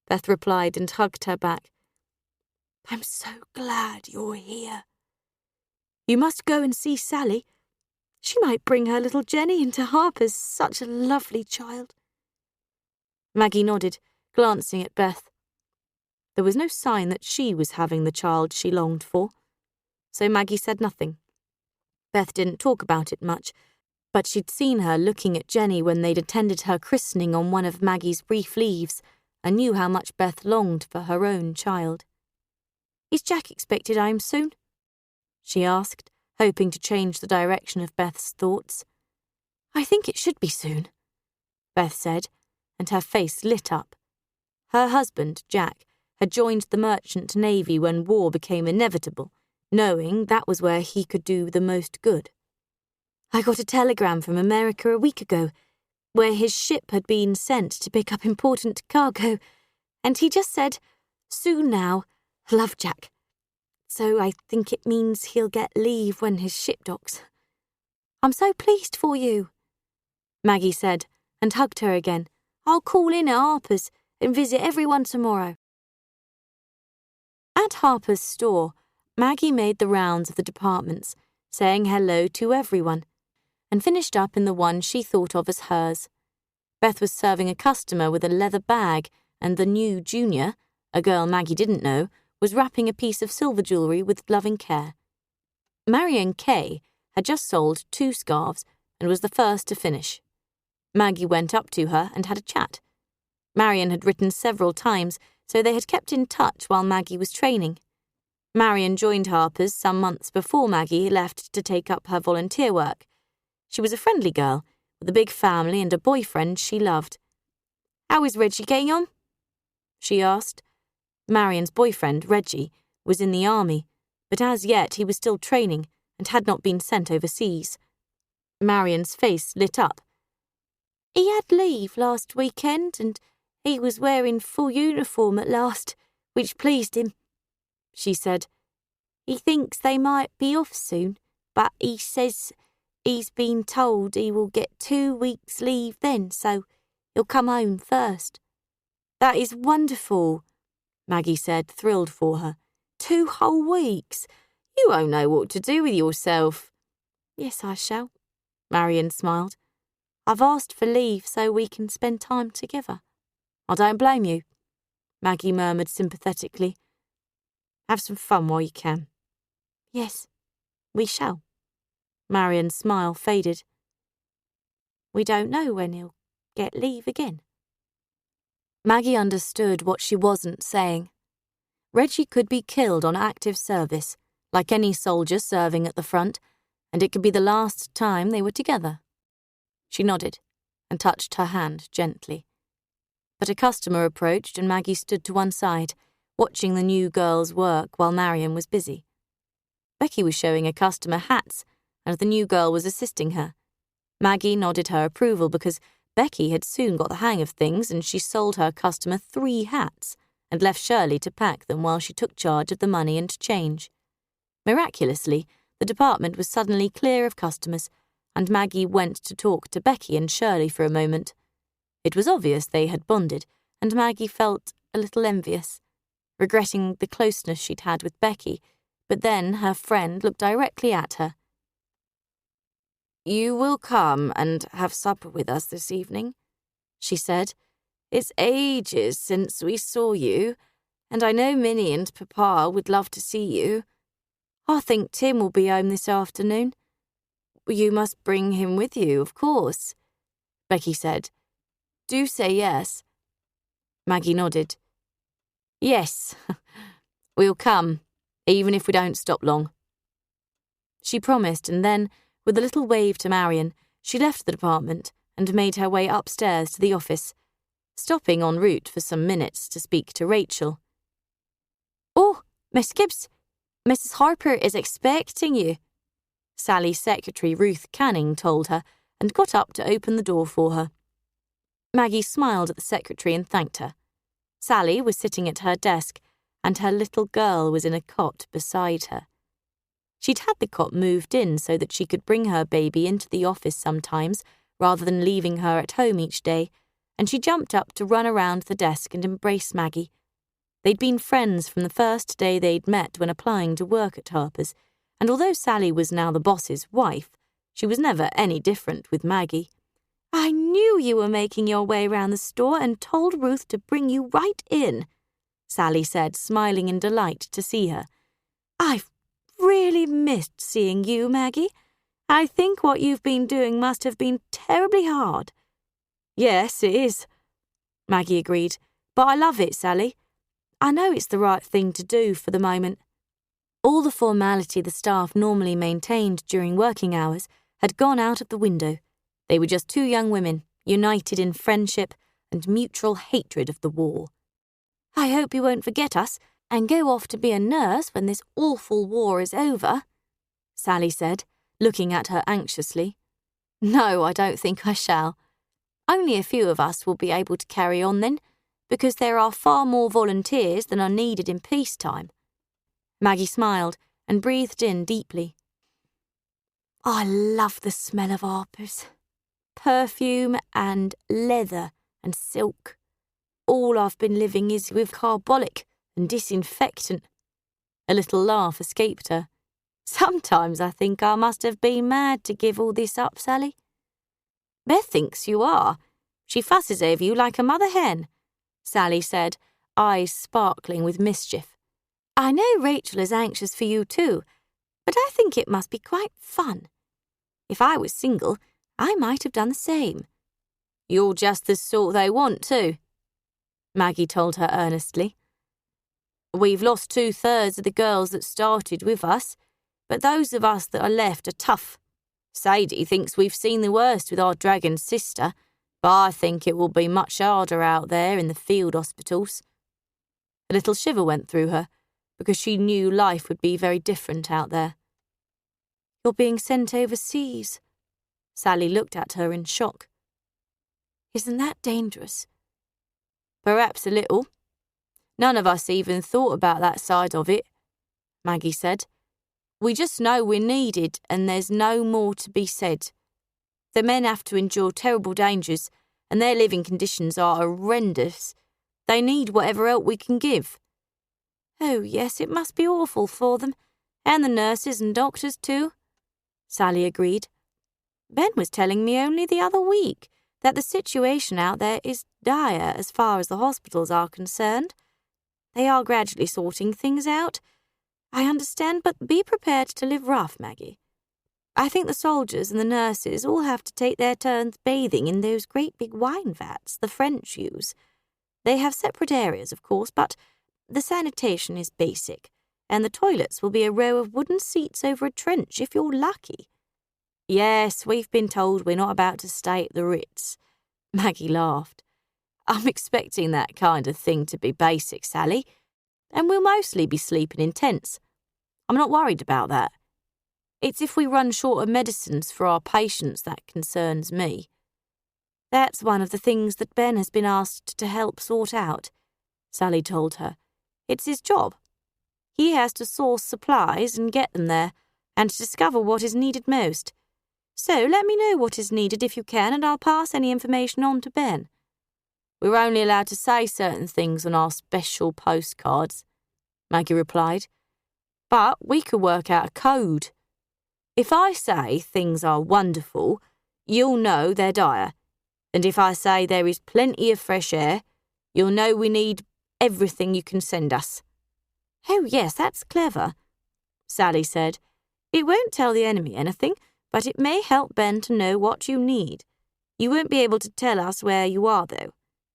Beth replied and hugged her back. "I'm so glad you're here. You must go and see Sally. She might bring her little Jenny into Harpers, such a lovely child." Maggie nodded, glancing at Beth. There was no sign that she was having the child she longed for, so Maggie said nothing. Beth didn't talk about it much, but she'd seen her looking at Jenny when they'd attended her christening on one of Maggie's brief leaves and knew how much Beth longed for her own child. "Is Jack expected home soon?" she asked, hoping to change the direction of Beth's thoughts. "I think it should be soon," Beth said, and her face lit up. Her husband, Jack, had joined the merchant navy when war became inevitable, knowing that was where he could do the most good. "I got a telegram from America a week ago, where his ship had been sent to pick up important cargo, and he just said, 'Soon now, love, Jack.' So I think it means he'll get leave when his ship docks. I'm so pleased for you," Maggie said, and hugged her again. "I'll call in at Harpers and visit everyone tomorrow." At Harper's store, Maggie made the rounds of the departments, saying hello to everyone, and finished up in the one she thought of as hers. Beth was serving a customer with a leather bag, and the new junior, a girl Maggie didn't know, was wrapping a piece of silver jewellery with loving care. Marion Kay had just sold 2 scarves and was the first to finish. Maggie went up to her and had a chat. Marion had written several times, so they had kept in touch while Maggie was training. Marion joined Harpers some months before Maggie left to take up her volunteer work. She was a friendly girl, with a big family and a boyfriend she loved. "How is Reggie getting on?" she asked. Marion's boyfriend, Reggie, was in the army, but as yet he was still training and had not been sent overseas. Marion's face lit up. "He had leave last weekend and he was wearing full uniform at last, which pleased him," she said. "He thinks they might be off soon, but he says he's been told he will get 2 weeks' leave then, so he'll come home first." "That is wonderful," Maggie said, thrilled for her. 2 whole weeks. You won't know what to do with yourself." "Yes, I shall," Marion smiled. "I've asked for leave so we can spend time together." "I don't blame you," Maggie murmured sympathetically. "Have some fun while you can." "Yes, we shall." Marion's smile faded. "We don't know when he'll get leave again." Maggie understood what she wasn't saying. Reggie could be killed on active service, like any soldier serving at the front, and it could be the last time they were together. She nodded and touched her hand gently. But a customer approached and Maggie stood to one side, watching the new girl's work while Marion was busy. Becky was showing a customer hats, and the new girl was assisting her. Maggie nodded her approval because Becky had soon got the hang of things and she sold her customer 3 hats and left Shirley to pack them while she took charge of the money and change. Miraculously, the department was suddenly clear of customers, and Maggie went to talk to Becky and Shirley for a moment. It was obvious they had bonded, and Maggie felt a little envious, regretting the closeness she'd had with Becky, but then her friend looked directly at her. "You will come and have supper with us this evening?" she said. "It's ages since we saw you, and I know Minnie and Papa would love to see you. I think Tim will be home this afternoon." "You must bring him with you, of course," Becky said. "Do say yes." Maggie nodded. "Yes, we'll come, even if we don't stop long." She promised, and then, with a little wave to Marion, she left the department and made her way upstairs to the office, stopping en route for some minutes to speak to Rachel. "Oh, Miss Gibbs, Mrs. Harper is expecting you," Sally's secretary Ruth Canning told her, and got up to open the door for her. Maggie smiled at the secretary and thanked her. Sally was sitting at her desk, and her little girl was in a cot beside her. She'd had the cot moved in so that she could bring her baby into the office sometimes, rather than leaving her at home each day, and she jumped up to run around the desk and embrace Maggie. They'd been friends from the first day they'd met when applying to work at Harpers, and although Sally was now the boss's wife, she was never any different with Maggie. "I knew you were making your way round the store and told Ruth to bring you right in," Sally said, smiling in delight to see her. "I've really missed seeing you, Maggie. I think what you've been doing must have been terribly hard." "Yes, it is," Maggie agreed. "But I love it, Sally. I know it's the right thing to do for the moment." All the formality the staff normally maintained during working hours had gone out of the window. They were just two young women, united in friendship and mutual hatred of the war. "I hope you won't forget us and go off to be a nurse when this awful war is over," Sally said, looking at her anxiously. "No, I don't think I shall. Only a few of us will be able to carry on then, because there are far more volunteers than are needed in peacetime." Maggie smiled and breathed in deeply. "I love the smell of Harpers. Perfume and leather and silk. All I've been living is with carbolic and disinfectant." A little laugh escaped her. "Sometimes I think I must have been mad to give all this up, Sally." "Beth thinks you are. She fusses over you like a mother hen," Sally said, eyes sparkling with mischief. "I know Rachel is anxious for you too, but I think it must be quite fun. If I was single, I might have done the same." "You're just the sort they want too," Maggie told her earnestly. "We've lost 2/3 of the girls that started with us, but those of us that are left are tough. Sadie thinks we've seen the worst with our dragon sister, but I think it will be much harder out there in the field hospitals." A little shiver went through her, because she knew life would be very different out there. "You're being sent overseas." Sally looked at her in shock. "Isn't that dangerous?" "Perhaps a little. None of us even thought about that side of it," Maggie said. "We just know we're needed and there's no more to be said. The men have to endure terrible dangers and their living conditions are horrendous. They need whatever help we can give." "Oh, yes, it must be awful for them, and the nurses and doctors too," Sally agreed. "Ben was telling me only the other week that the situation out there is dire as far as the hospitals are concerned. They are gradually sorting things out, I understand, but be prepared to live rough, Maggie. I think the soldiers and the nurses all have to take their turns bathing in those great big wine vats the French use. They have separate areas, of course, but the sanitation is basic, and the toilets will be a row of wooden seats over a trench if you're lucky." "Yes, we've been told we're not about to stay at the Ritz." Maggie laughed. "I'm expecting that kind of thing to be basic, Sally, and we'll mostly be sleeping in tents. I'm not worried about that. It's if we run short of medicines for our patients that concerns me." "That's one of the things that Ben has been asked to help sort out," Sally told her. "It's his job. He has to source supplies and get them there, and to discover what is needed most. So let me know what is needed if you can, and I'll pass any information on to Ben." "We're only allowed to say certain things on our special postcards," Maggie replied. "But we could work out a code. If I say things are wonderful, you'll know they're dire. And if I say there is plenty of fresh air, you'll know we need everything you can send us." "Oh, yes, that's clever," Sally said. "It won't tell the enemy anything, but it may help Ben to know what you need. You won't be able to tell us where you are, though."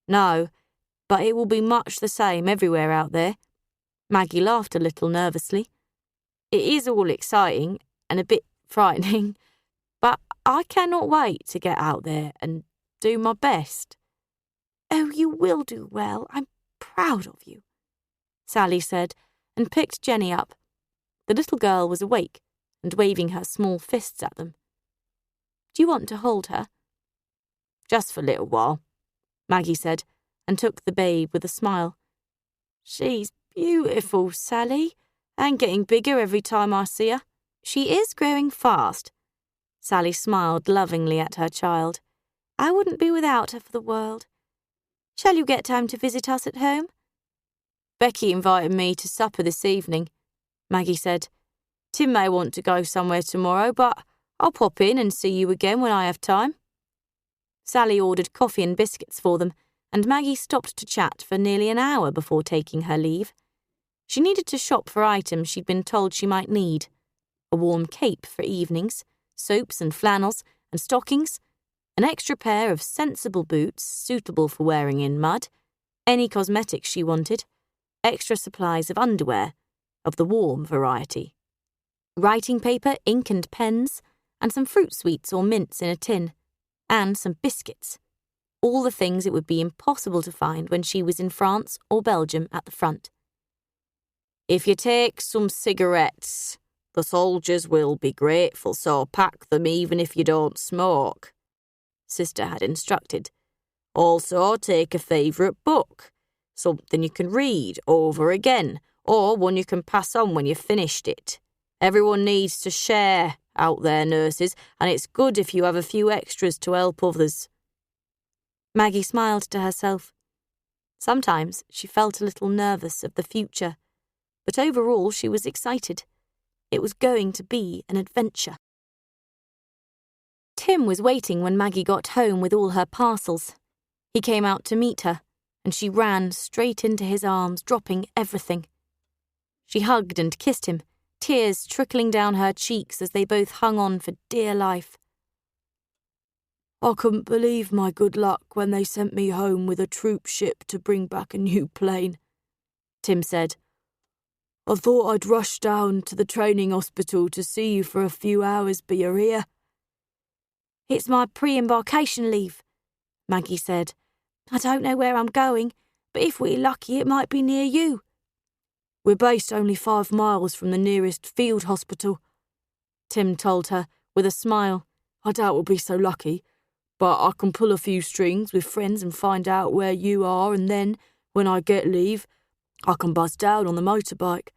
"No, but it will be much the same everywhere out there." Maggie laughed a little nervously. "It is all exciting and a bit frightening, but I cannot wait to get out there and do my best." "Oh, you will do well. I'm proud of you," Sally said, and picked Jenny up. The little girl was awake and waving her small fists at them. "Do you want to hold her?" "Just for a little while," Maggie said, and took the babe with a smile. "She's Beautiful, Sally, and getting bigger every time I see her. She is growing fast. Sally smiled lovingly at her child. I wouldn't be without her for the world. Shall you get time to visit us at home? Becky invited me to supper this evening, Maggie said. Tim may want to go somewhere tomorrow, but I'll pop in and see you again when I have time. Sally ordered coffee and biscuits for them, and Maggie stopped to chat for nearly an hour before taking her leave. She needed to shop for items she'd been told she might need. A warm cape for evenings, soaps and flannels and stockings, an extra pair of sensible boots suitable for wearing in mud, any cosmetics she wanted, extra supplies of underwear, of the warm variety, writing paper, ink and pens, and some fruit sweets or mints in a tin, and some biscuits. All the things it would be impossible to find when she was in France or Belgium at the front. If you take some cigarettes, the soldiers will be grateful, so pack them even if you don't smoke, Sister had instructed. Also take a favourite book, something you can read over again, or one you can pass on when you've finished it. Everyone needs to share out there, nurses, and it's good if you have a few extras to help others. Maggie smiled to herself. Sometimes she felt a little nervous of the future, but overall she was excited. It was going to be an adventure. Tim was waiting when Maggie got home with all her parcels. He came out to meet her, and she ran straight into his arms, dropping everything. She hugged and kissed him, tears trickling down her cheeks as they both hung on for dear life. I couldn't believe my good luck when they sent me home with a troop ship to bring back a new plane, Tim said. I thought I'd rush down to the training hospital to see you for a few hours, but you're here. It's my pre-embarkation leave, Maggie said. I don't know where I'm going, but if we're lucky it might be near you. We're based only 5 miles from the nearest field hospital, Tim told her with a smile. I doubt we'll be so lucky, but I can pull a few strings with friends and find out where you are, and then, when I get leave, I can buzz down on the motorbike.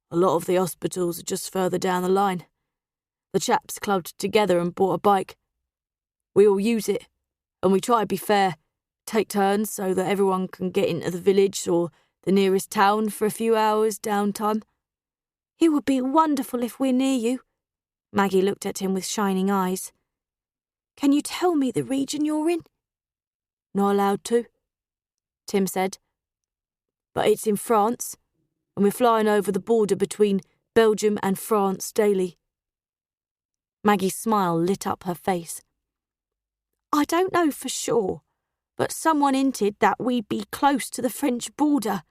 A lot of the hospitals are just further down the line. The chaps clubbed together and bought a bike. We all use it, and we try to be fair, take turns so that everyone can get into the village or the nearest town for a few hours downtime. It would be wonderful if we're near you. Maggie looked at him with shining eyes. Can you tell me the region you're in? Not allowed to, Tim said. But it's in France, and we're flying over the border between Belgium and France daily. Maggie's smile lit up her face. I don't know for sure, but someone hinted that we'd be close to the French border.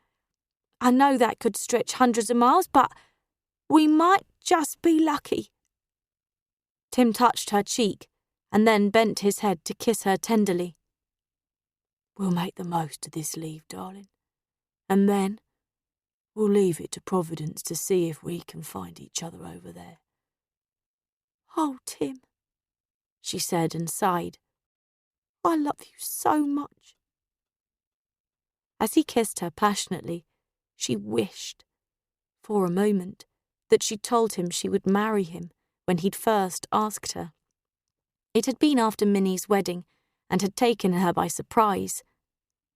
I know that could stretch hundreds of miles, but we might just be lucky. Tim touched her cheek and then bent his head to kiss her tenderly. We'll make the most of this leave, darling, and then we'll leave it to Providence to see if we can find each other over there. Oh, Tim, she said and sighed. I love you so much. As he kissed her passionately, she wished, for a moment, that she'd told him she would marry him when he'd first asked her. It had been after Minnie's wedding and had taken her by surprise.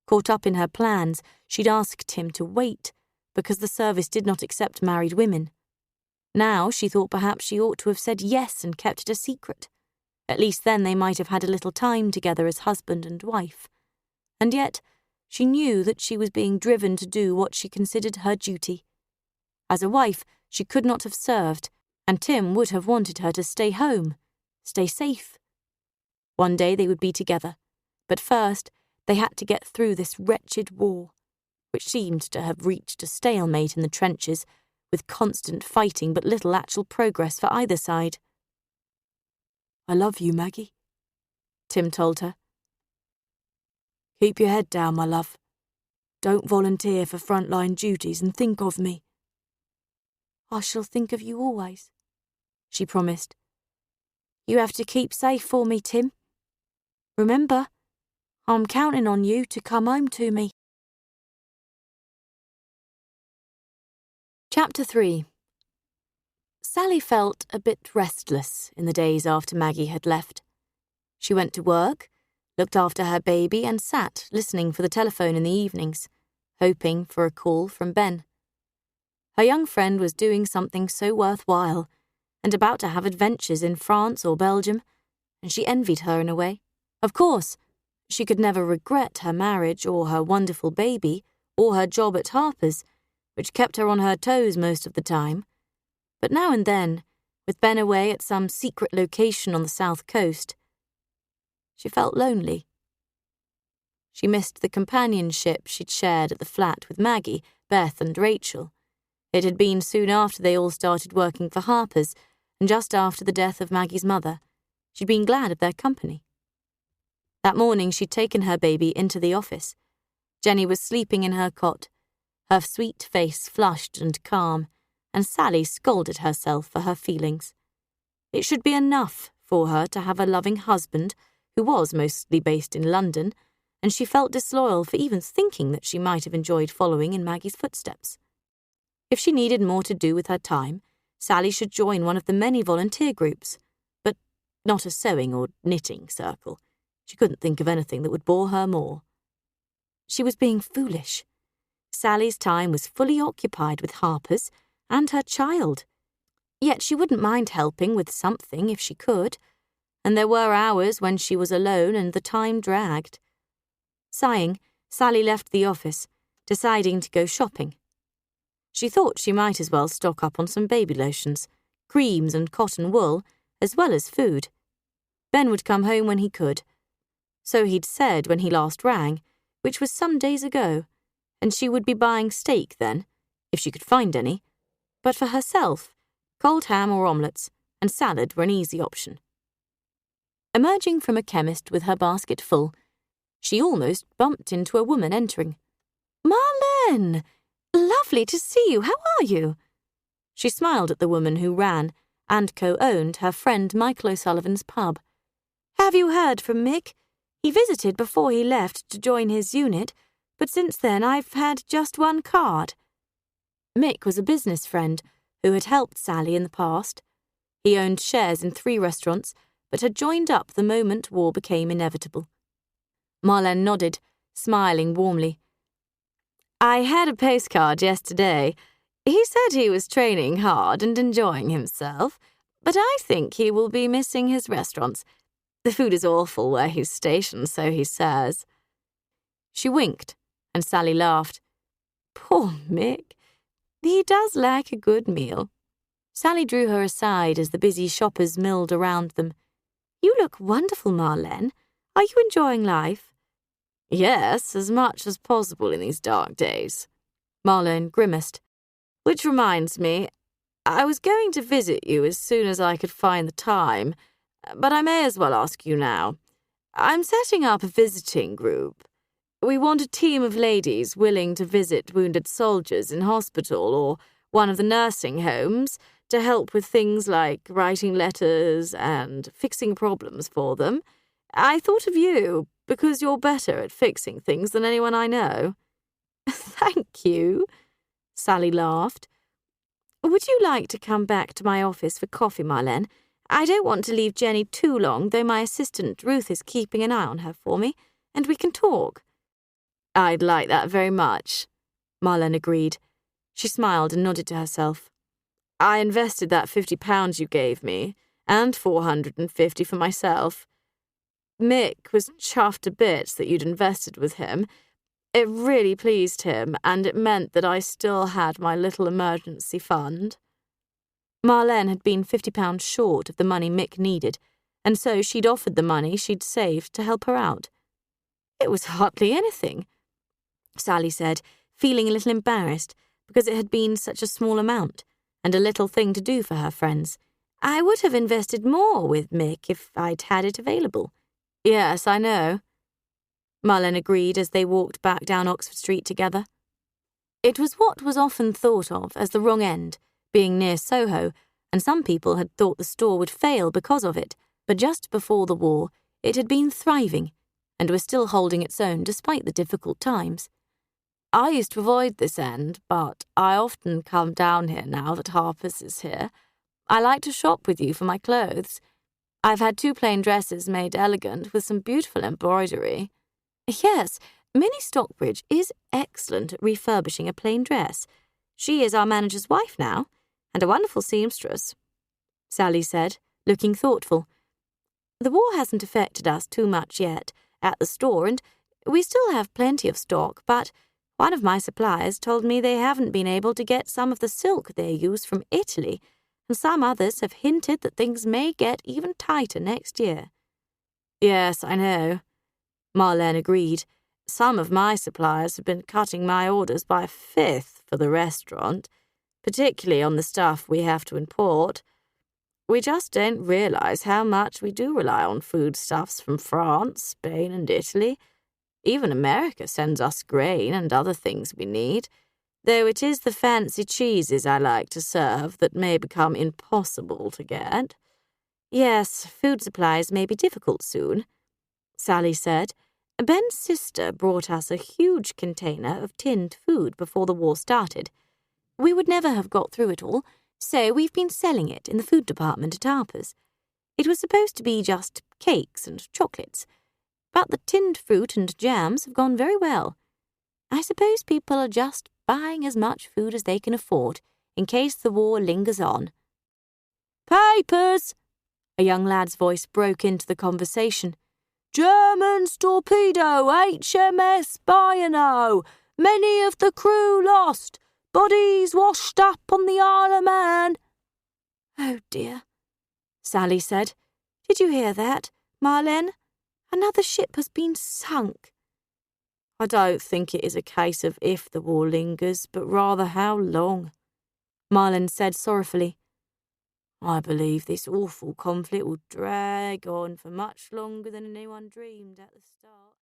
Caught up in her plans, she'd asked him to wait because the service did not accept married women. Now she thought perhaps she ought to have said yes and kept it a secret. At least then they might have had a little time together as husband and wife. And yet she knew that she was being driven to do what she considered her duty. As a wife, she could not have served, and Tim would have wanted her to stay home, stay safe. One day they would be together, but first they had to get through this wretched war, which seemed to have reached a stalemate in the trenches, with constant fighting but little actual progress for either side. I love you, Maggie, Tim told her. Keep your head down, my love. Don't volunteer for frontline duties and think of me. I shall think of you always, she promised. You have to keep safe for me, Tim. Remember, I'm counting on you to come home to me. Chapter 3. Sally felt a bit restless in the days after Maggie had left. She went to work, looked after her baby, and sat listening for the telephone in the evenings, hoping for a call from Ben. Her young friend was doing something so worthwhile and about to have adventures in France or Belgium, and she envied her in a way. Of course, she could never regret her marriage or her wonderful baby or her job at Harpers, which kept her on her toes most of the time. But now and then, with Ben away at some secret location on the south coast, she felt lonely. She missed the companionship she'd shared at the flat with Maggie, Beth, and Rachel. It had been soon after they all started working for Harpers, and just after the death of Maggie's mother. She'd been glad of their company. That morning she'd taken her baby into the office. Jenny was sleeping in her cot, her sweet face flushed and calm, and Sally scolded herself for her feelings. It should be enough for her to have a loving husband who was mostly based in London, and she felt disloyal for even thinking that she might have enjoyed following in Maggie's footsteps. If she needed more to do with her time, Sally should join one of the many volunteer groups, but not a sewing or knitting circle. She couldn't think of anything that would bore her more. She was being foolish. Sally's time was fully occupied with Harpers and her child. Yet she wouldn't mind helping with something if she could, and there were hours when she was alone and the time dragged. Sighing, Sally left the office, deciding to go shopping. She thought she might as well stock up on some baby lotions, creams and cotton wool, as well as food. Ben would come home when he could. So he'd said when he last rang, which was some days ago, and she would be buying steak then, if she could find any. But for herself, cold ham or omelettes and salad were an easy option. Emerging from a chemist with her basket full, she almost bumped into a woman entering. "Marlene! Lovely to see you. How are you?" She smiled at the woman who ran and co-owned her friend Michael O'Sullivan's pub. "Have you heard from Mick? He visited before he left to join his unit, but since then I've had just one card." Mick was a business friend who had helped Sally in the past. He owned shares in 3 restaurants, but had joined up the moment war became inevitable. Marlene nodded, smiling warmly. "I had a postcard yesterday. He said he was training hard and enjoying himself, but I think he will be missing his restaurants. The food is awful where he's stationed, so he says." She winked, and Sally laughed. "Poor Mick. He does like a good meal." Sally drew her aside as the busy shoppers milled around them. "You look wonderful, Marlene. Are you enjoying life?" "Yes, as much as possible in these dark days." Marlene grimaced. "Which reminds me, I was going to visit you as soon as I could find the time, but I may as well ask you now. I'm setting up a visiting group. We want a team of ladies willing to visit wounded soldiers in hospital or one of the nursing homes to help with things like writing letters and fixing problems for them. I thought of you because you're better at fixing things than anyone I know." "Thank you," Sally laughed. "Would you like to come back to my office for coffee, Marlene? I don't want to leave Jenny too long, though my assistant Ruth is keeping an eye on her for me, and we can talk." "I'd like that very much," Marlene agreed. She smiled and nodded to herself. "I invested that £50 you gave me, and $450 for myself. Mick was chuffed to bits that you'd invested with him. It really pleased him, and it meant that I still had my little emergency fund." Marlene had been £50 short of the money Mick needed, and so she'd offered the money she'd saved to help her out. "It was hardly anything," Sally said, feeling a little embarrassed because it had been such a small amount and a little thing to do for her friends. "I would have invested more with Mick if I'd had it available." "Yes, I know," Marlene agreed as they walked back down Oxford Street together. It was what was often thought of as the wrong end, being near Soho, and some people had thought the store would fail because of it, but just before the war, it had been thriving and was still holding its own despite the difficult times. I used to avoid this end, but I often come down here now that Harpers is here. I like to shop with you for my clothes. I've had 2 plain dresses made elegant with some beautiful embroidery. Yes, Minnie Stockbridge is excellent at refurbishing a plain dress. She is our manager's wife now, and a wonderful seamstress," Sally said, looking thoughtful. "The war hasn't affected us too much yet at the store, and we still have plenty of stock, but one of my suppliers told me they haven't been able to get some of the silk they use from Italy, and some others have hinted that things may get even tighter next year." "Yes, I know," Marlene agreed. "Some of my suppliers have been cutting my orders by a fifth for the restaurant, particularly on the stuff we have to import. We just don't realise how much we do rely on foodstuffs from France, Spain and Italy. Even America sends us grain and other things we need, though it is the fancy cheeses I like to serve that may become impossible to get." "Yes, food supplies may be difficult soon," Sally said. "Ben's sister brought us a huge container of tinned food before the war started. We would never have got through it all, so we've been selling it in the food department at Harpers. It was supposed to be just cakes and chocolates, but the tinned fruit and jams have gone very well. I suppose people are just buying as much food as they can afford in case the war lingers on." "Papers!" A young lad's voice broke into the conversation. "Germans torpedo HMS Bayano. Many of the crew lost. Bodies washed up on the Isle of Man." "Oh dear," Sally said. "Did you hear that, Marlene? Another ship has been sunk." "I don't think it is a case of if the war lingers, but rather how long," Marlene said sorrowfully. "I believe this awful conflict will drag on for much longer than anyone dreamed at the start."